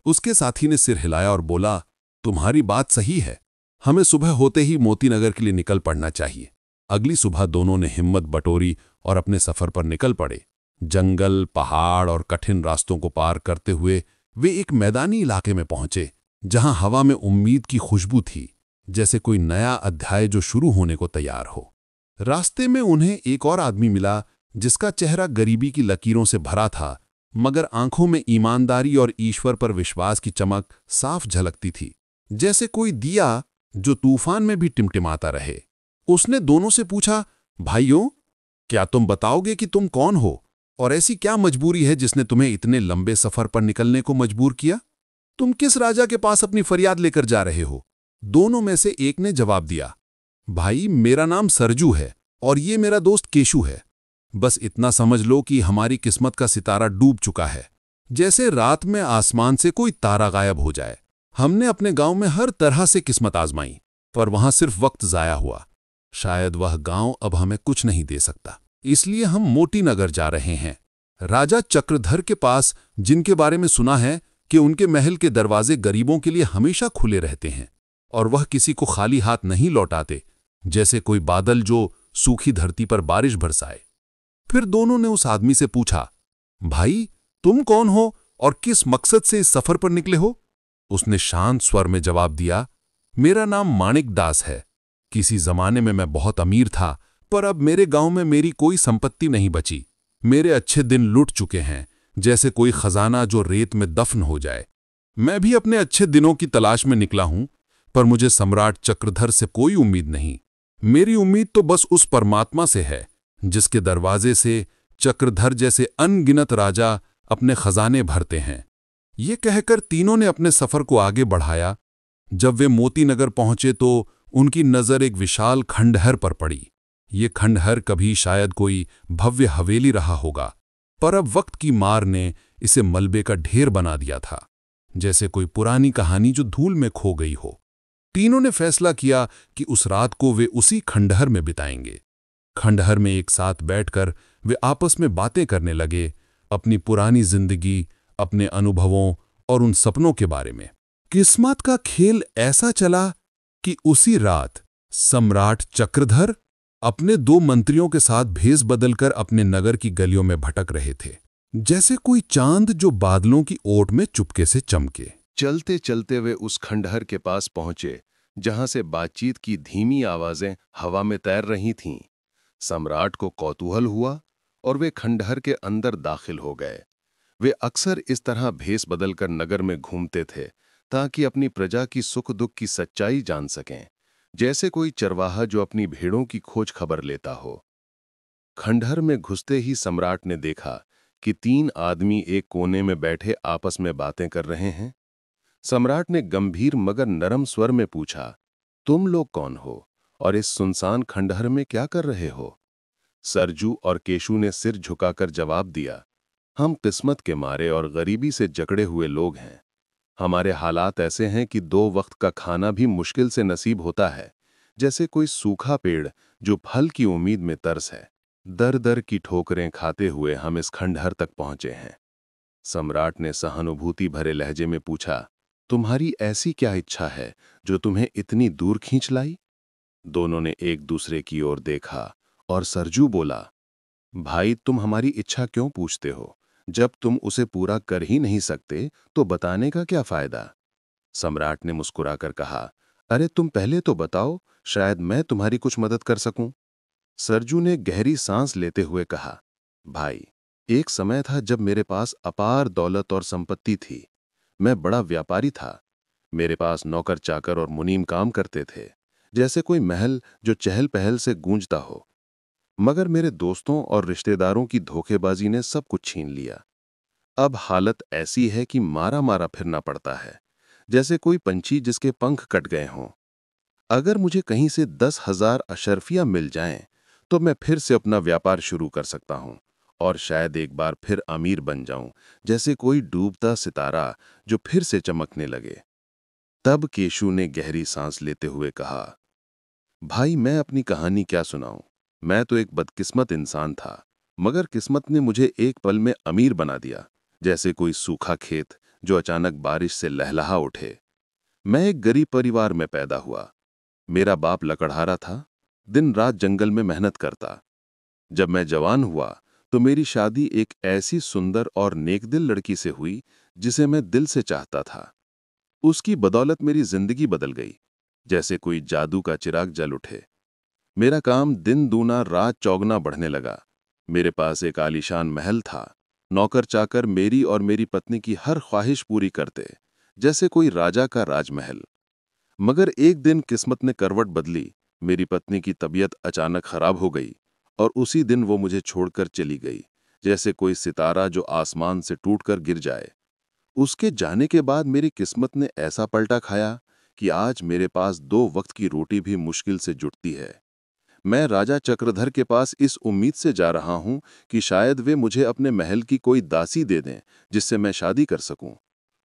उसके साथी ने सिर हिलाया और बोला, तुम्हारी बात सही है, हमें सुबह होते ही मोती नगर के लिए निकल पड़ना चाहिए। अगली सुबह दोनों ने हिम्मत बटोरी और अपने सफर पर निकल पड़े। जंगल, पहाड़ और कठिन रास्तों को पार करते हुए वे एक मैदानी इलाके में पहुंचे, जहां हवा में उम्मीद की खुशबू थी, जैसे कोई नया अध्याय जो शुरू होने को तैयार हो। रास्ते में उन्हें एक और आदमी मिला जिसका चेहरा गरीबी की लकीरों से भरा था, मगर आंखों में ईमानदारी और ईश्वर पर विश्वास की चमक साफ झलकती थी, जैसे कोई दिया जो तूफान में भी टिमटिमाता रहे। उसने दोनों से पूछा, भाइयों, क्या तुम बताओगे कि तुम कौन हो और ऐसी क्या मजबूरी है जिसने तुम्हें इतने लंबे सफर पर निकलने को मजबूर किया? तुम किस राजा के पास अपनी फरियाद लेकर जा रहे हो? दोनों में से एक ने जवाब दिया, भाई, मेरा नाम सरजू है और ये मेरा दोस्त केशु है। बस इतना समझ लो कि हमारी किस्मत का सितारा डूब चुका है, जैसे रात में आसमान से कोई तारा गायब हो जाए। हमने अपने गांव में हर तरह से किस्मत आजमाई, पर वहां सिर्फ वक्त जाया हुआ। शायद वह गांव अब हमें कुछ नहीं दे सकता, इसलिए हम मोती नगर जा रहे हैं, राजा चक्रधर के पास, जिनके बारे में सुना है कि उनके महल के दरवाजे गरीबों के लिए हमेशा खुले रहते हैं और वह किसी को खाली हाथ नहीं लौटाते, जैसे कोई बादल जो सूखी धरती पर बारिश बरसाए। फिर दोनों ने उस आदमी से पूछा, भाई, तुम कौन हो और किस मकसद से इस सफर पर निकले हो? उसने शांत स्वर में जवाब दिया, मेरा नाम माणिक दास है। किसी जमाने में मैं बहुत अमीर था, पर अब मेरे गांव में मेरी कोई संपत्ति नहीं बची। मेरे अच्छे दिन लुट चुके हैं, जैसे कोई खजाना जो रेत में दफन हो जाए। मैं भी अपने अच्छे दिनों की तलाश में निकला हूं, पर मुझे सम्राट चक्रधर से कोई उम्मीद नहीं। मेरी उम्मीद तो बस उस परमात्मा से है जिसके दरवाजे से चक्रधर जैसे अनगिनत राजा अपने खजाने भरते हैं। ये कहकर तीनों ने अपने सफर को आगे बढ़ाया। जब वे मोती नगर पहुंचे तो उनकी नजर एक विशाल खंडहर पर पड़ी। ये खंडहर कभी शायद कोई भव्य हवेली रहा होगा, पर अब वक्त की मार ने इसे मलबे का ढेर बना दिया था, जैसे कोई पुरानी कहानी जो धूल में खो गई हो। तीनों ने फैसला किया कि उस रात को वे उसी खंडहर में बिताएंगे। खंडहर में एक साथ बैठकर वे आपस में बातें करने लगे, अपनी पुरानी जिंदगी, अपने अनुभवों और उन सपनों के बारे में। किस्मत का खेल ऐसा चला कि उसी रात सम्राट चक्रधर अपने 2 मंत्रियों के साथ भेष बदलकर अपने नगर की गलियों में भटक रहे थे, जैसे कोई चांद जो बादलों की ओट में चुपके से चमके। चलते चलते वे उस खंडहर के पास पहुंचे जहां से बातचीत की धीमी आवाजें हवा में तैर रही थीं। सम्राट को कौतूहल हुआ और वे खंडहर के अंदर दाखिल हो गए। वे अक्सर इस तरह भेष बदलकर नगर में घूमते थे ताकि अपनी प्रजा की सुख दुख की सच्चाई जान सकें, जैसे कोई चरवाहा जो अपनी भेड़ों की खोज खबर लेता हो। खंडहर में घुसते ही सम्राट ने देखा कि 3 आदमी एक कोने में बैठे आपस में बातें कर रहे हैं। सम्राट ने गंभीर मगर नरम स्वर में पूछा, तुम लोग कौन हो और इस सुनसान खंडहर में क्या कर रहे हो? सरजू और केशु ने सिर झुकाकर जवाब दिया, हम किस्मत के मारे और गरीबी से जकड़े हुए लोग हैं। हमारे हालात ऐसे हैं कि 2 वक्त का खाना भी मुश्किल से नसीब होता है, जैसे कोई सूखा पेड़ जो फल की उम्मीद में तरस है। दर दर की ठोकरें खाते हुए हम इस खंडहर तक पहुंचे हैं। सम्राट ने सहानुभूति भरे लहजे में पूछा, तुम्हारी ऐसी क्या इच्छा है जो तुम्हें इतनी दूर खींच लाई? दोनों ने एक दूसरे की ओर देखा और सरजू बोला, भाई, तुम हमारी इच्छा क्यों पूछते हो? जब तुम उसे पूरा कर ही नहीं सकते तो बताने का क्या फायदा? सम्राट ने मुस्कुराकर कहा, अरे तुम पहले तो बताओ, शायद मैं तुम्हारी कुछ मदद कर सकूं। सरजू ने गहरी सांस लेते हुए कहा, भाई, एक समय था जब मेरे पास अपार दौलत और संपत्ति थी। मैं बड़ा व्यापारी था। मेरे पास नौकर चाकर और मुनीम काम करते थे, जैसे कोई महल जो चहल पहल से गूंजता हो। मगर मेरे दोस्तों और रिश्तेदारों की धोखेबाजी ने सब कुछ छीन लिया। अब हालत ऐसी है कि मारा मारा फिरना पड़ता है, जैसे कोई पंछी जिसके पंख कट गए हों। अगर मुझे कहीं से 10,000 अशर्फियां मिल जाएं, तो मैं फिर से अपना व्यापार शुरू कर सकता हूं और शायद एक बार फिर अमीर बन जाऊं, जैसे कोई डूबता सितारा जो फिर से चमकने लगे। तब केशु ने गहरी सांस लेते हुए कहा, भाई, मैं अपनी कहानी क्या सुनाऊं? मैं तो एक बदकिस्मत इंसान था, मगर किस्मत ने मुझे एक पल में अमीर बना दिया, जैसे कोई सूखा खेत जो अचानक बारिश से लहलहा उठे। मैं एक गरीब परिवार में पैदा हुआ। मेरा बाप लकड़हारा था, दिन रात जंगल में मेहनत करता। जब मैं जवान हुआ तो मेरी शादी एक ऐसी सुंदर और नेकदिल लड़की से हुई जिसे मैं दिल से चाहता था। उसकी बदौलत मेरी जिंदगी बदल गई, जैसे कोई जादू का चिराग जल उठे। मेरा काम दिन दूना रात चौगुना बढ़ने लगा। मेरे पास एक आलीशान महल था। नौकर चाकर मेरी और मेरी पत्नी की हर ख्वाहिश पूरी करते, जैसे कोई राजा का राजमहल। मगर एक दिन किस्मत ने करवट बदली। मेरी पत्नी की तबीयत अचानक खराब हो गई और उसी दिन वो मुझे छोड़कर चली गई, जैसे कोई सितारा जो आसमान से टूटकर गिर जाए। उसके जाने के बाद मेरी किस्मत ने ऐसा पलटा खाया कि आज मेरे पास 2 वक्त की रोटी भी मुश्किल से जुटती है। मैं राजा चक्रधर के पास इस उम्मीद से जा रहा हूं कि शायद वे मुझे अपने महल की कोई दासी दे दें जिससे मैं शादी कर सकूं।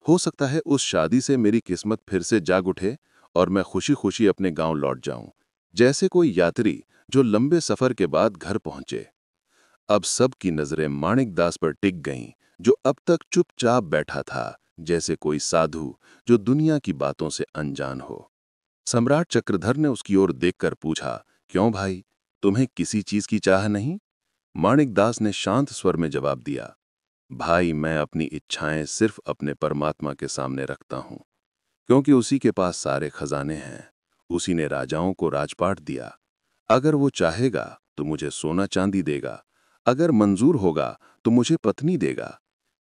हो सकता है उस शादी से मेरी किस्मत फिर से जाग उठे और मैं खुशी खुशी अपने गांव लौट जाऊं, जैसे कोई यात्री जो लंबे सफर के बाद घर पहुंचे। अब सब की नजरें माणिक दास पर टिक गईं, जो अब तक चुपचाप बैठा था, जैसे कोई साधु जो दुनिया की बातों से अनजान हो। सम्राट चक्रधर ने उसकी ओर देखकर पूछा, क्यों भाई, तुम्हें किसी चीज की चाह नहीं? माणिक दास ने शांत स्वर में जवाब दिया, भाई, मैं अपनी इच्छाएं सिर्फ अपने परमात्मा के सामने रखता हूं, क्योंकि उसी के पास सारे खजाने हैं। उसी ने राजाओं को राजपाट दिया। अगर वो चाहेगा तो मुझे सोना चांदी देगा, अगर मंजूर होगा तो मुझे पत्नी देगा।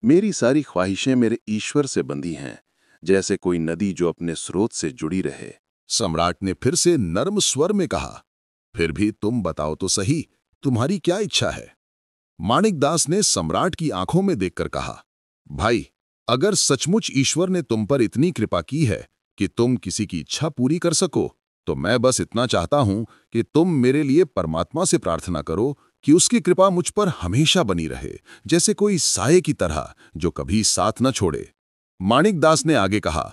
मेरी सारी ख्वाहिशें मेरे ईश्वर से बंधी हैं, जैसे कोई नदी जो अपने स्रोत से जुड़ी रहे। सम्राट ने फिर से नर्म स्वर में कहा, फिर भी तुम बताओ तो सही, तुम्हारी क्या इच्छा है? माणिक दास ने सम्राट की आंखों में देखकर कहा, भाई, अगर सचमुच ईश्वर ने तुम पर इतनी कृपा की है कि तुम किसी की इच्छा पूरी कर सको, तो मैं बस इतना चाहता हूं कि तुम मेरे लिए परमात्मा से प्रार्थना करो कि उसकी कृपा मुझ पर हमेशा बनी रहे, जैसे कोई साये की तरह जो कभी साथ न छोड़े। माणिक दास ने आगे कहा,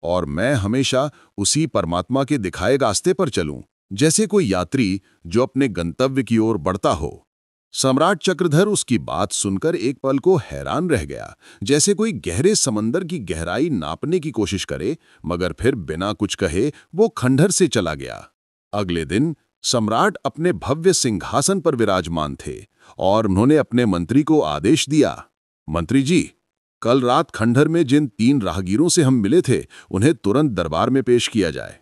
और मैं हमेशा उसी परमात्मा के दिखाए रास्ते पर चलूं, जैसे कोई यात्री जो अपने गंतव्य की ओर बढ़ता हो। सम्राट चक्रधर उसकी बात सुनकर एक पल को हैरान रह गया, जैसे कोई गहरे समंदर की गहराई नापने की कोशिश करे, मगर फिर बिना कुछ कहे वो खंडहर से चला गया। अगले दिन सम्राट अपने भव्य सिंहासन पर विराजमान थे और उन्होंने अपने मंत्री को आदेश दिया, मंत्री जी, कल रात खंडहर में जिन 3 राहगीरों से हम मिले थे, उन्हें तुरंत दरबार में पेश किया जाए।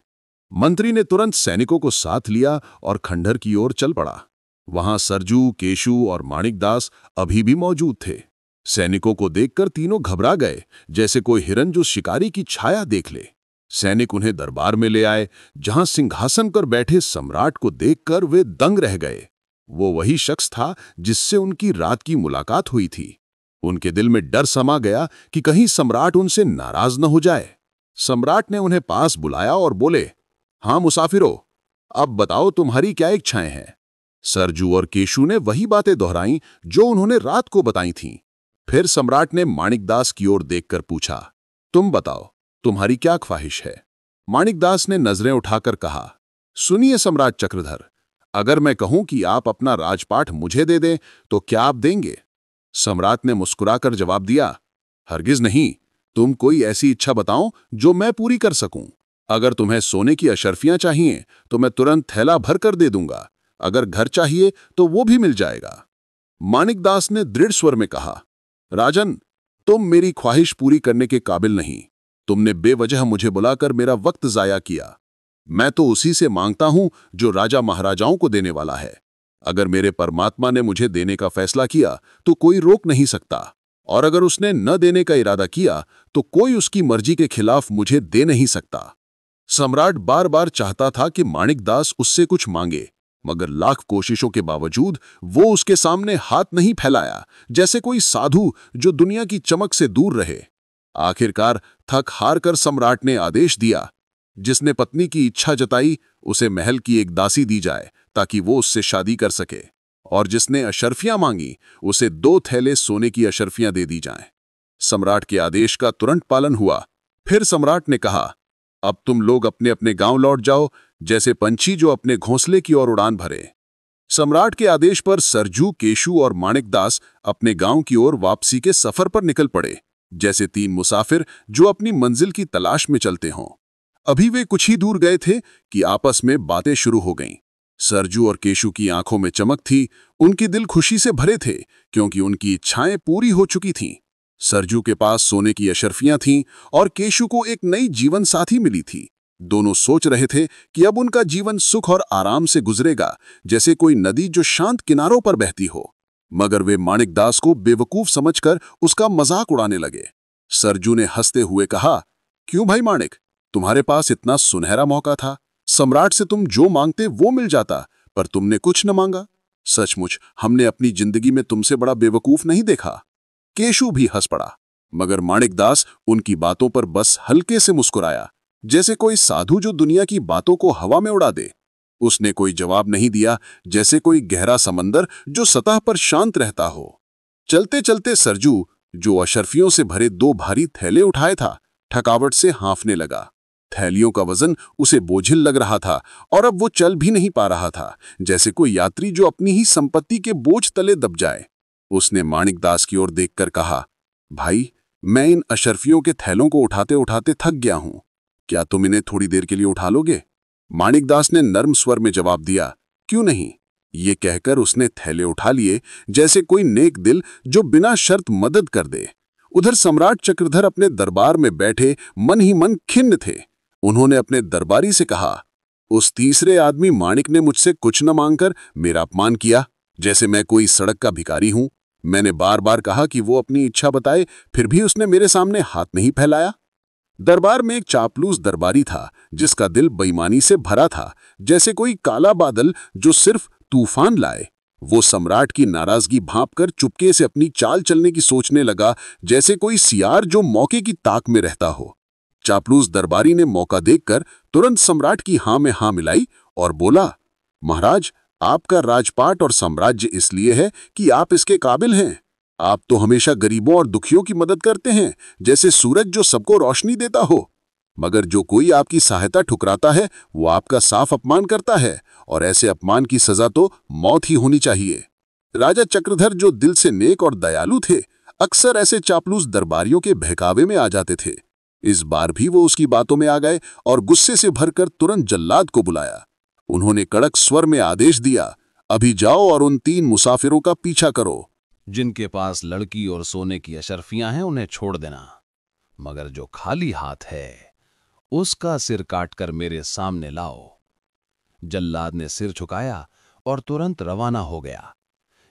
मंत्री ने तुरंत सैनिकों को साथ लिया और खंडहर की ओर चल पड़ा। वहां सरजू, केशु और माणिक दास अभी भी मौजूद थे। सैनिकों को देखकर तीनों घबरा गए, जैसे कोई हिरन जो शिकारी की छाया देख ले। सैनिक उन्हें दरबार में ले आए, जहां सिंहासन पर बैठे सम्राट को देखकर वे दंग रह गए। वो वही शख्स था जिससे उनकी रात की मुलाकात हुई थी। उनके दिल में डर समा गया कि कहीं सम्राट उनसे नाराज न हो जाए। सम्राट ने उन्हें पास बुलाया और बोले, हाँ मुसाफिरों, अब बताओ तुम्हारी क्या इच्छाएं हैं? सरजू और केशु ने वही बातें दोहराईं जो उन्होंने रात को बताई थीं। फिर सम्राट ने माणिक दास की ओर देखकर पूछा, तुम बताओ, तुम्हारी क्या ख्वाहिश है? माणिक दास ने नजरें उठाकर कहा, सुनिए सम्राट चक्रधर, अगर मैं कहूं कि आप अपना राजपाट मुझे दे दें तो क्या आप देंगे? सम्राट ने मुस्कुराकर जवाब दिया, हरगिज नहीं, तुम कोई ऐसी इच्छा बताओ जो मैं पूरी कर सकूं। अगर तुम्हें सोने की अशर्फियां चाहिए तो मैं तुरंत थैला भर कर दे दूंगा, अगर घर चाहिए तो वो भी मिल जाएगा। माणिक दास ने दृढ़ स्वर में कहा, राजन, तुम मेरी ख्वाहिश पूरी करने के काबिल नहीं। तुमने बेवजह मुझे बुलाकर मेरा वक्त जाया किया। मैं तो उसी से मांगता हूं जो राजा महाराजाओं को देने वाला है। अगर मेरे परमात्मा ने मुझे देने का फैसला किया तो कोई रोक नहीं सकता, और अगर उसने न देने का इरादा किया तो कोई उसकी मर्जी के खिलाफ मुझे दे नहीं सकता। सम्राट बार बार चाहता था कि माणिक दास उससे कुछ मांगे, मगर लाख कोशिशों के बावजूद वो उसके सामने हाथ नहीं फैलाया, जैसे कोई साधु जो दुनिया की चमक से दूर रहे। आखिरकार थक हार कर सम्राट ने आदेश दिया, जिसने पत्नी की इच्छा जताई उसे महल की एक दासी दी जाए ताकि वो उससे शादी कर सके, और जिसने अशर्फियां मांगी उसे 2 थैले सोने की अशर्फियां दे दी जाएं। सम्राट के आदेश का तुरंत पालन हुआ। फिर सम्राट ने कहा, अब तुम लोग अपने अपने गांव लौट जाओ, जैसे पंछी जो अपने घोंसले की ओर उड़ान भरे। सम्राट के आदेश पर सरजू, केशु और माणिक दास अपने गांव की ओर वापसी के सफर पर निकल पड़े, जैसे 3 मुसाफिर जो अपनी मंजिल की तलाश में चलते हों। अभी वे कुछ ही दूर गए थे कि आपस में बातें शुरू हो गईं। सरजू और केशु की आंखों में चमक थी, उनके दिल खुशी से भरे थे क्योंकि उनकी इच्छाएं पूरी हो चुकी थीं। सरजू के पास सोने की अशर्फियां थीं और केशु को एक नई जीवन साथी मिली थी। दोनों सोच रहे थे कि अब उनका जीवन सुख और आराम से गुजरेगा, जैसे कोई नदी जो शांत किनारों पर बहती हो। मगर वे माणिकदास को बेवकूफ समझकर उसका मजाक उड़ाने लगे। सरजू ने हंसते हुए कहा, क्यों भाई माणिक, तुम्हारे पास इतना सुनहरा मौका था, सम्राट से तुम जो मांगते वो मिल जाता, पर तुमने कुछ न मांगा। सचमुच हमने अपनी जिंदगी में तुमसे बड़ा बेवकूफ नहीं देखा। केशु भी हंस पड़ा, मगर माणिकदास उनकी बातों पर बस हल्के से मुस्कुराया, जैसे कोई साधु जो दुनिया की बातों को हवा में उड़ा दे। उसने कोई जवाब नहीं दिया, जैसे कोई गहरा समंदर जो सतह पर शांत रहता हो। चलते चलते सरजू, जो अशर्फियों से भरे 2 भारी थैले उठाए था, थकावट से हाँफने लगा। थैलियों का वजन उसे बोझिल लग रहा था और अब वो चल भी नहीं पा रहा था, जैसे कोई यात्री जो अपनी ही संपत्ति के बोझ तले दब जाए। उसने माणिकदास की ओर देखकर कहा, भाई, मैं इन अशर्फियों के थैलों को उठाते उठाते थक गया हूं, क्या तुम इन्हें थोड़ी देर के लिए उठा लोगे? माणिकदास ने नर्म स्वर में जवाब दिया, क्यों नहीं। ये कहकर उसने थैले उठा लिए, जैसे कोई नेक दिल जो बिना शर्त मदद कर दे। उधर सम्राट चक्रधर अपने दरबार में बैठे मन ही मन खिन्न थे। उन्होंने अपने दरबारी से कहा, उस तीसरे आदमी माणिक ने मुझसे कुछ न मांगकर मेरा अपमान किया, जैसे मैं कोई सड़क का भिखारी हूं। मैंने बार बार कहा कि वो अपनी इच्छा बताए, फिर भी उसने मेरे सामने हाथ नहीं फैलाया। दरबार में एक चापलूस दरबारी था, जिसका दिल बेईमानी से भरा था, जैसे कोई काला बादल जो सिर्फ तूफान लाए। वो सम्राट की नाराजगी भांपकर चुपके से अपनी चाल चलने की सोचने लगा, जैसे कोई सियार जो मौके की ताक में रहता हो। चापलूस दरबारी ने मौका देखकर तुरंत सम्राट की हां में हां मिलाई और बोला, महाराज, आपका राजपाट और साम्राज्य इसलिए है कि आप इसके काबिल हैं। आप तो हमेशा गरीबों और दुखियों की मदद करते हैं, जैसे सूरज जो सबको रोशनी देता हो। मगर जो कोई आपकी सहायता ठुकराता है, वो आपका साफ अपमान करता है, और ऐसे अपमान की सजा तो मौत ही होनी चाहिए। राजा चक्रधर, जो दिल से नेक और दयालु थे, अक्सर ऐसे चापलूस दरबारियों के बहकावे में आ जाते थे। इस बार भी वो उसकी बातों में आ गए और गुस्से से भरकर तुरंत जल्लाद को बुलाया। उन्होंने कड़क स्वर में आदेश दिया, अभी जाओ और उन 3 मुसाफिरों का पीछा करो। जिनके पास लड़की और सोने की अशर्फियां हैं उन्हें छोड़ देना, मगर जो खाली हाथ है उसका सिर काटकर मेरे सामने लाओ। जल्लाद ने सिर झुकाया और तुरंत रवाना हो गया,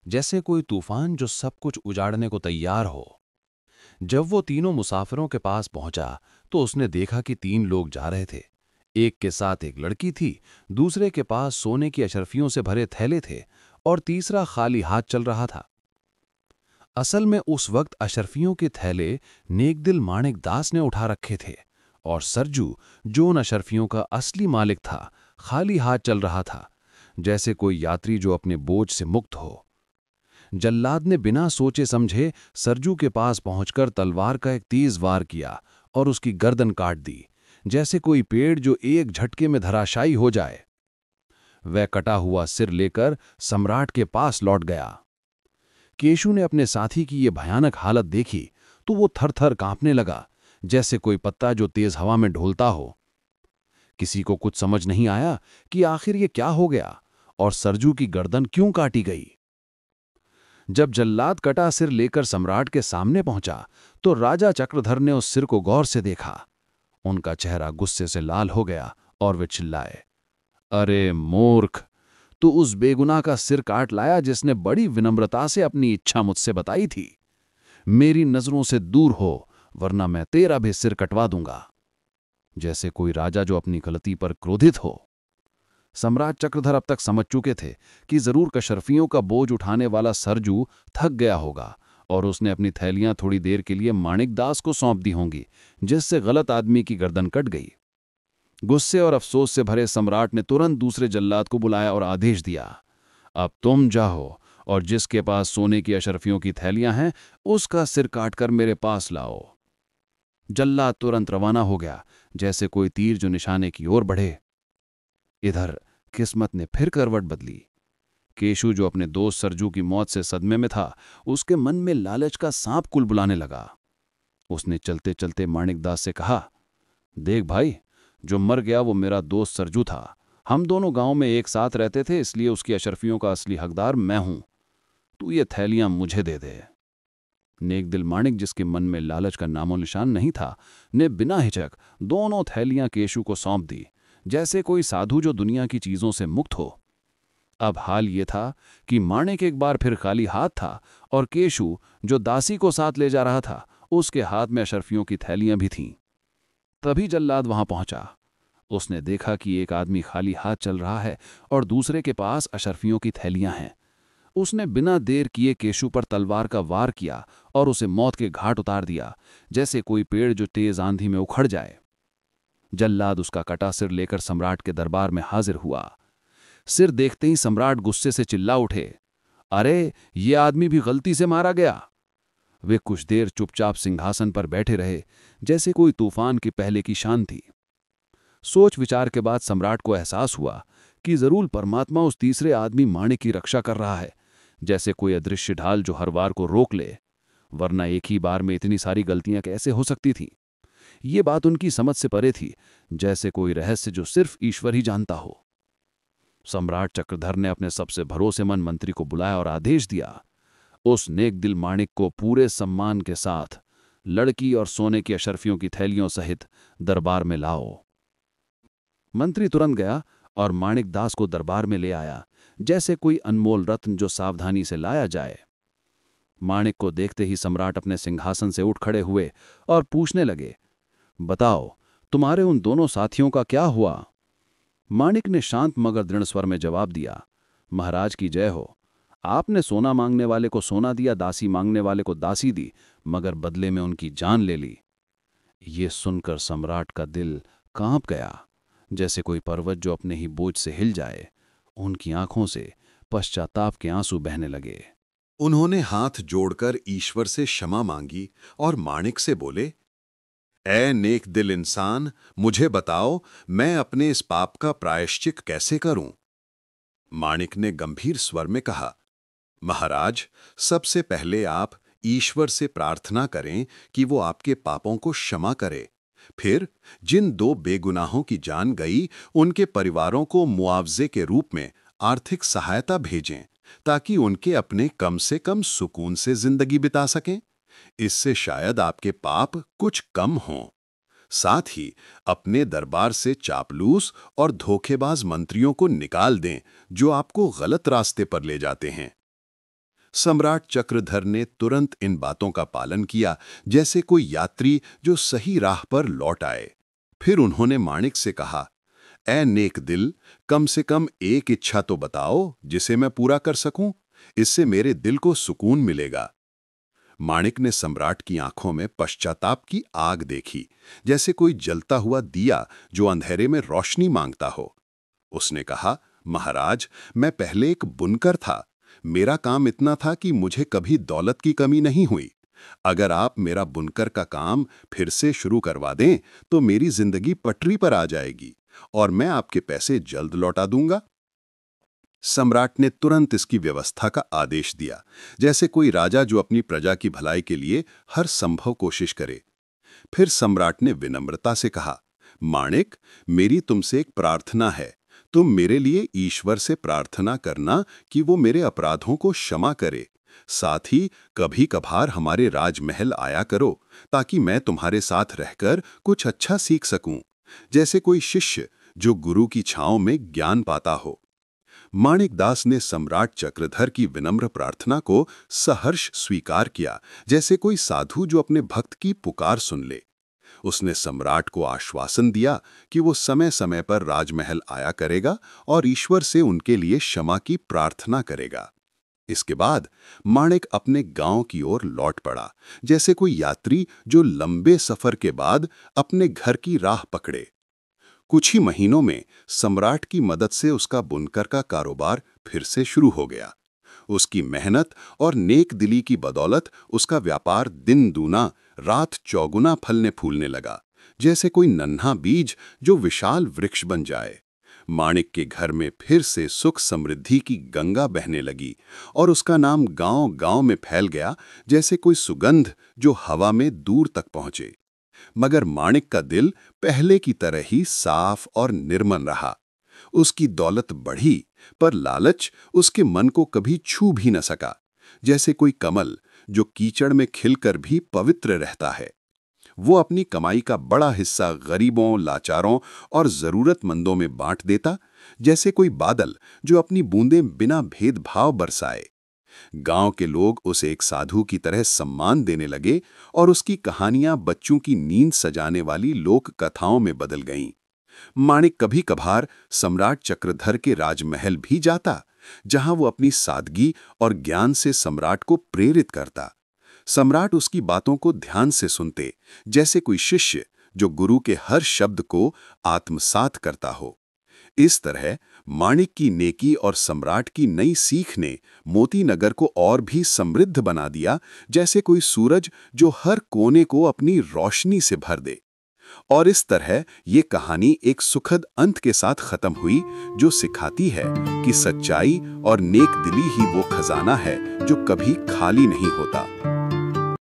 जैसे कोई तूफान जो सब कुछ उजाड़ने को तैयार हो। जब वो तीनों मुसाफिरों के पास पहुंचा तो उसने देखा कि 3 लोग जा रहे थे। एक के साथ एक लड़की थी, दूसरे के पास सोने की अशर्फियों से भरे थैले थे और तीसरा खाली हाथ चल रहा था। असल में उस वक्त अशर्फियों के थैले नेकदिल माणिकदास ने उठा रखे थे और सरजू, जो उन अशर्फियों का असली मालिक था, खाली हाथ चल रहा था, जैसे कोई यात्री जो अपने बोझ से मुक्त हो। जल्लाद ने बिना सोचे समझे सरजू के पास पहुंचकर तलवार का एक तेज वार किया और उसकी गर्दन काट दी, जैसे कोई पेड़ जो एक झटके में धराशायी हो जाए। वह कटा हुआ सिर लेकर सम्राट के पास लौट गया। केशु ने अपने साथी की ये भयानक हालत देखी तो वो थर-थर कांपने लगा, जैसे कोई पत्ता जो तेज हवा में ढोलता हो। किसी को कुछ समझ नहीं आया कि आखिर ये क्या हो गया और सरजू की गर्दन क्यों काटी गई। जब जल्लाद कटा सिर लेकर सम्राट के सामने पहुंचा तो राजा चक्रधर ने उस सिर को गौर से देखा। उनका चेहरा गुस्से से लाल हो गया और वे चिल्लाए, अरे मूर्ख, तू उस बेगुनाह का सिर काट लाया जिसने बड़ी विनम्रता से अपनी इच्छा मुझसे बताई थी। मेरी नजरों से दूर हो, वरना मैं तेरा भी सिर कटवा दूंगा। जैसे कोई राजा जो अपनी गलती पर क्रोधित हो। सम्राट चक्रधर अब तक समझ चुके थे कि जरूर कशर्फियों का बोझ उठाने वाला सरजू थक गया होगा और उसने अपनी थैलियां थोड़ी देर के लिए माणिकदास को सौंप दी होंगी, जिससे गलत आदमी की गर्दन कट गई। गुस्से और अफसोस से भरे सम्राट ने तुरंत दूसरे जल्लाद को बुलाया और आदेश दिया, अब तुम जाओ और जिसके पास सोने की अशर्फियों की थैलियां हैं उसका सिर काटकर मेरे पास लाओ। जल्लाद तुरंत रवाना हो गया, जैसे कोई तीर जो निशाने की ओर बढ़े। इधर किस्मत ने फिर करवट बदली। केशु, जो अपने दोस्त सरजू की मौत से सदमे में था, उसके मन में लालच का सांप कुलबुलाने लगा। उसने चलते चलते माणिकदास से कहा, देख भाई, जो मर गया वो मेरा दोस्त सरजू था। हम दोनों गांव में एक साथ रहते थे, इसलिए उसकी अशर्फियों का असली हकदार मैं हूं। तू ये थैलियां मुझे दे दे। नेक दिल माणिक, जिसके मन में लालच का नामो निशान नहीं था, ने बिना हिचक दोनों थैलियां केशु को सौंप दी, जैसे कोई साधु जो दुनिया की चीजों से मुक्त हो। अब हाल ये था कि माणिक एक बार फिर खाली हाथ था और केशु, जो दासी को साथ ले जा रहा था, उसके हाथ में अशर्फियों की थैलियां भी थीं। तभी जल्लाद वहां पहुंचा। उसने देखा कि एक आदमी खाली हाथ चल रहा है और दूसरे के पास अशर्फियों की थैलियां हैं। उसने बिना देर किए केशु पर तलवार का वार किया और उसे मौत के घाट उतार दिया, जैसे कोई पेड़ जो तेज आंधी में उखड़ जाए। जल्लाद उसका कटा सिर लेकर सम्राट के दरबार में हाजिर हुआ। सिर देखते ही सम्राट गुस्से से चिल्ला उठे, अरे, ये आदमी भी गलती से मारा गया। वे कुछ देर चुपचाप सिंहासन पर बैठे रहे, जैसे कोई तूफान के पहले की शांति। सोच विचार के बाद सम्राट को एहसास हुआ कि जरूर परमात्मा उस तीसरे आदमी माणिक की रक्षा कर रहा है, जैसे कोई अदृश्य ढाल जो हर वार को रोक ले, वरना एक ही बार में इतनी सारी गलतियां कैसे हो सकती थीं। ये बात उनकी समझ से परे थी, जैसे कोई रहस्य जो सिर्फ ईश्वर ही जानता हो। सम्राट चक्रधर ने अपने सबसे भरोसेमंद मंत्री को बुलाया और आदेश दिया, उस नेक दिल माणिक को पूरे सम्मान के साथ लड़की और सोने की अशर्फियों की थैलियों सहित दरबार में लाओ। मंत्री तुरंत गया और माणिक दास को दरबार में ले आया, जैसे कोई अनमोल रत्न जो सावधानी से लाया जाए। माणिक को देखते ही सम्राट अपने सिंहासन से उठ खड़े हुए और पूछने लगे, बताओ, तुम्हारे उन दोनों साथियों का क्या हुआ? माणिक ने शांत मगर दृढ़ स्वर में जवाब दिया, महाराज की जय हो। आपने सोना मांगने वाले को सोना दिया, दासी मांगने वाले को दासी दी, मगर बदले में उनकी जान ले ली। ये सुनकर सम्राट का दिल कांप गया, जैसे कोई पर्वत जो अपने ही बोझ से हिल जाए। उनकी आंखों से पश्चाताप के आंसू बहने लगे। उन्होंने हाथ जोड़कर ईश्वर से क्षमा मांगी और माणिक से बोले, ऐ नेक दिल इंसान, मुझे बताओ, मैं अपने इस पाप का प्रायश्चित कैसे करूं? माणिक ने गंभीर स्वर में कहा, महाराज, सबसे पहले आप ईश्वर से प्रार्थना करें कि वो आपके पापों को क्षमा करे। फिर जिन दो बेगुनाहों की जान गई, उनके परिवारों को मुआवजे के रूप में आर्थिक सहायता भेजें, ताकि उनके अपने कम से कम सुकून से जिंदगी बिता सकें। इससे शायद आपके पाप कुछ कम हों। साथ ही अपने दरबार से चापलूस और धोखेबाज मंत्रियों को निकाल दें, जो आपको गलत रास्ते पर ले जाते हैं। सम्राट चक्रधर ने तुरंत इन बातों का पालन किया, जैसे कोई यात्री जो सही राह पर लौट आए। फिर उन्होंने माणिक से कहा, ऐ नेक दिल, कम से कम एक इच्छा तो बताओ जिसे मैं पूरा कर सकूं। इससे मेरे दिल को सुकून मिलेगा। माणिक ने सम्राट की आंखों में पश्चाताप की आग देखी, जैसे कोई जलता हुआ दिया जो अंधेरे में रोशनी मांगता हो। उसने कहा, महाराज, मैं पहले एक बुनकर था। मेरा काम इतना था कि मुझे कभी दौलत की कमी नहीं हुई। अगर आप मेरा बुनकर का काम फिर से शुरू करवा दें, तो मेरी जिंदगी पटरी पर आ जाएगी और मैं आपके पैसे जल्द लौटा दूंगा। सम्राट ने तुरंत इसकी व्यवस्था का आदेश दिया, जैसे कोई राजा जो अपनी प्रजा की भलाई के लिए हर संभव कोशिश करे। फिर सम्राट ने विनम्रता से कहा, माणिक, मेरी तुमसे एक प्रार्थना है। तुम मेरे लिए ईश्वर से प्रार्थना करना कि वो मेरे अपराधों को क्षमा करे। साथ ही कभी कभार हमारे राजमहल आया करो, ताकि मैं तुम्हारे साथ रहकर कुछ अच्छा सीख सकूं, जैसे कोई शिष्य जो गुरु की छांव में ज्ञान पाता हो। माणिक दास ने सम्राट चक्रधर की विनम्र प्रार्थना को सहर्ष स्वीकार किया, जैसे कोई साधु जो अपने भक्त की पुकार सुन ले। उसने सम्राट को आश्वासन दिया कि वो समय समय पर राजमहल आया करेगा और ईश्वर से उनके लिए क्षमा की प्रार्थना करेगा। इसके बाद माणिक अपने गांव की ओर लौट पड़ा, जैसे कोई यात्री जो लंबे सफर के बाद अपने घर की राह पकड़े। कुछ ही महीनों में सम्राट की मदद से उसका बुनकर का कारोबार फिर से शुरू हो गया। उसकी मेहनत और नेक दिली की बदौलत उसका व्यापार दिन दूना रात चौगुना फलने फूलने लगा, जैसे कोई नन्हा बीज जो विशाल वृक्ष बन जाए। माणिक के घर में फिर से सुख समृद्धि की गंगा बहने लगी और उसका नाम गांव-गांव में फैल गया, जैसे कोई सुगंध जो हवा में दूर तक पहुंचे। मगर माणिक का दिल पहले की तरह ही साफ और निर्मल रहा। उसकी दौलत बढ़ी, पर लालच उसके मन को कभी छू भी न सका। जैसे कोई कमल जो कीचड़ में खिलकर भी पवित्र रहता है। वो अपनी कमाई का बड़ा हिस्सा गरीबों, लाचारों और जरूरतमंदों में बांट देता, जैसे कोई बादल जो अपनी बूंदें बिना भेदभाव बरसाए। गांव के लोग उसे एक साधु की तरह सम्मान देने लगे और उसकी कहानियां बच्चों की नींद सजाने वाली लोक कथाओं में बदल गईं। माणिक कभी कभार सम्राट चक्रधर के राजमहल भी जाता, जहां वो अपनी सादगी और ज्ञान से सम्राट को प्रेरित करता। सम्राट उसकी बातों को ध्यान से सुनते, जैसे कोई शिष्य जो गुरु के हर शब्द को आत्मसात करता हो। इस तरह माणिक की नेकी और सम्राट की नई सीख ने मोती नगर को और भी समृद्ध बना दिया, जैसे कोई सूरज जो हर कोने को अपनी रोशनी से भर दे। और इस तरह ये कहानी एक सुखद अंत के साथ खत्म हुई, जो सिखाती है कि सच्चाई और नेक दिली ही वो खजाना है जो कभी खाली नहीं होता।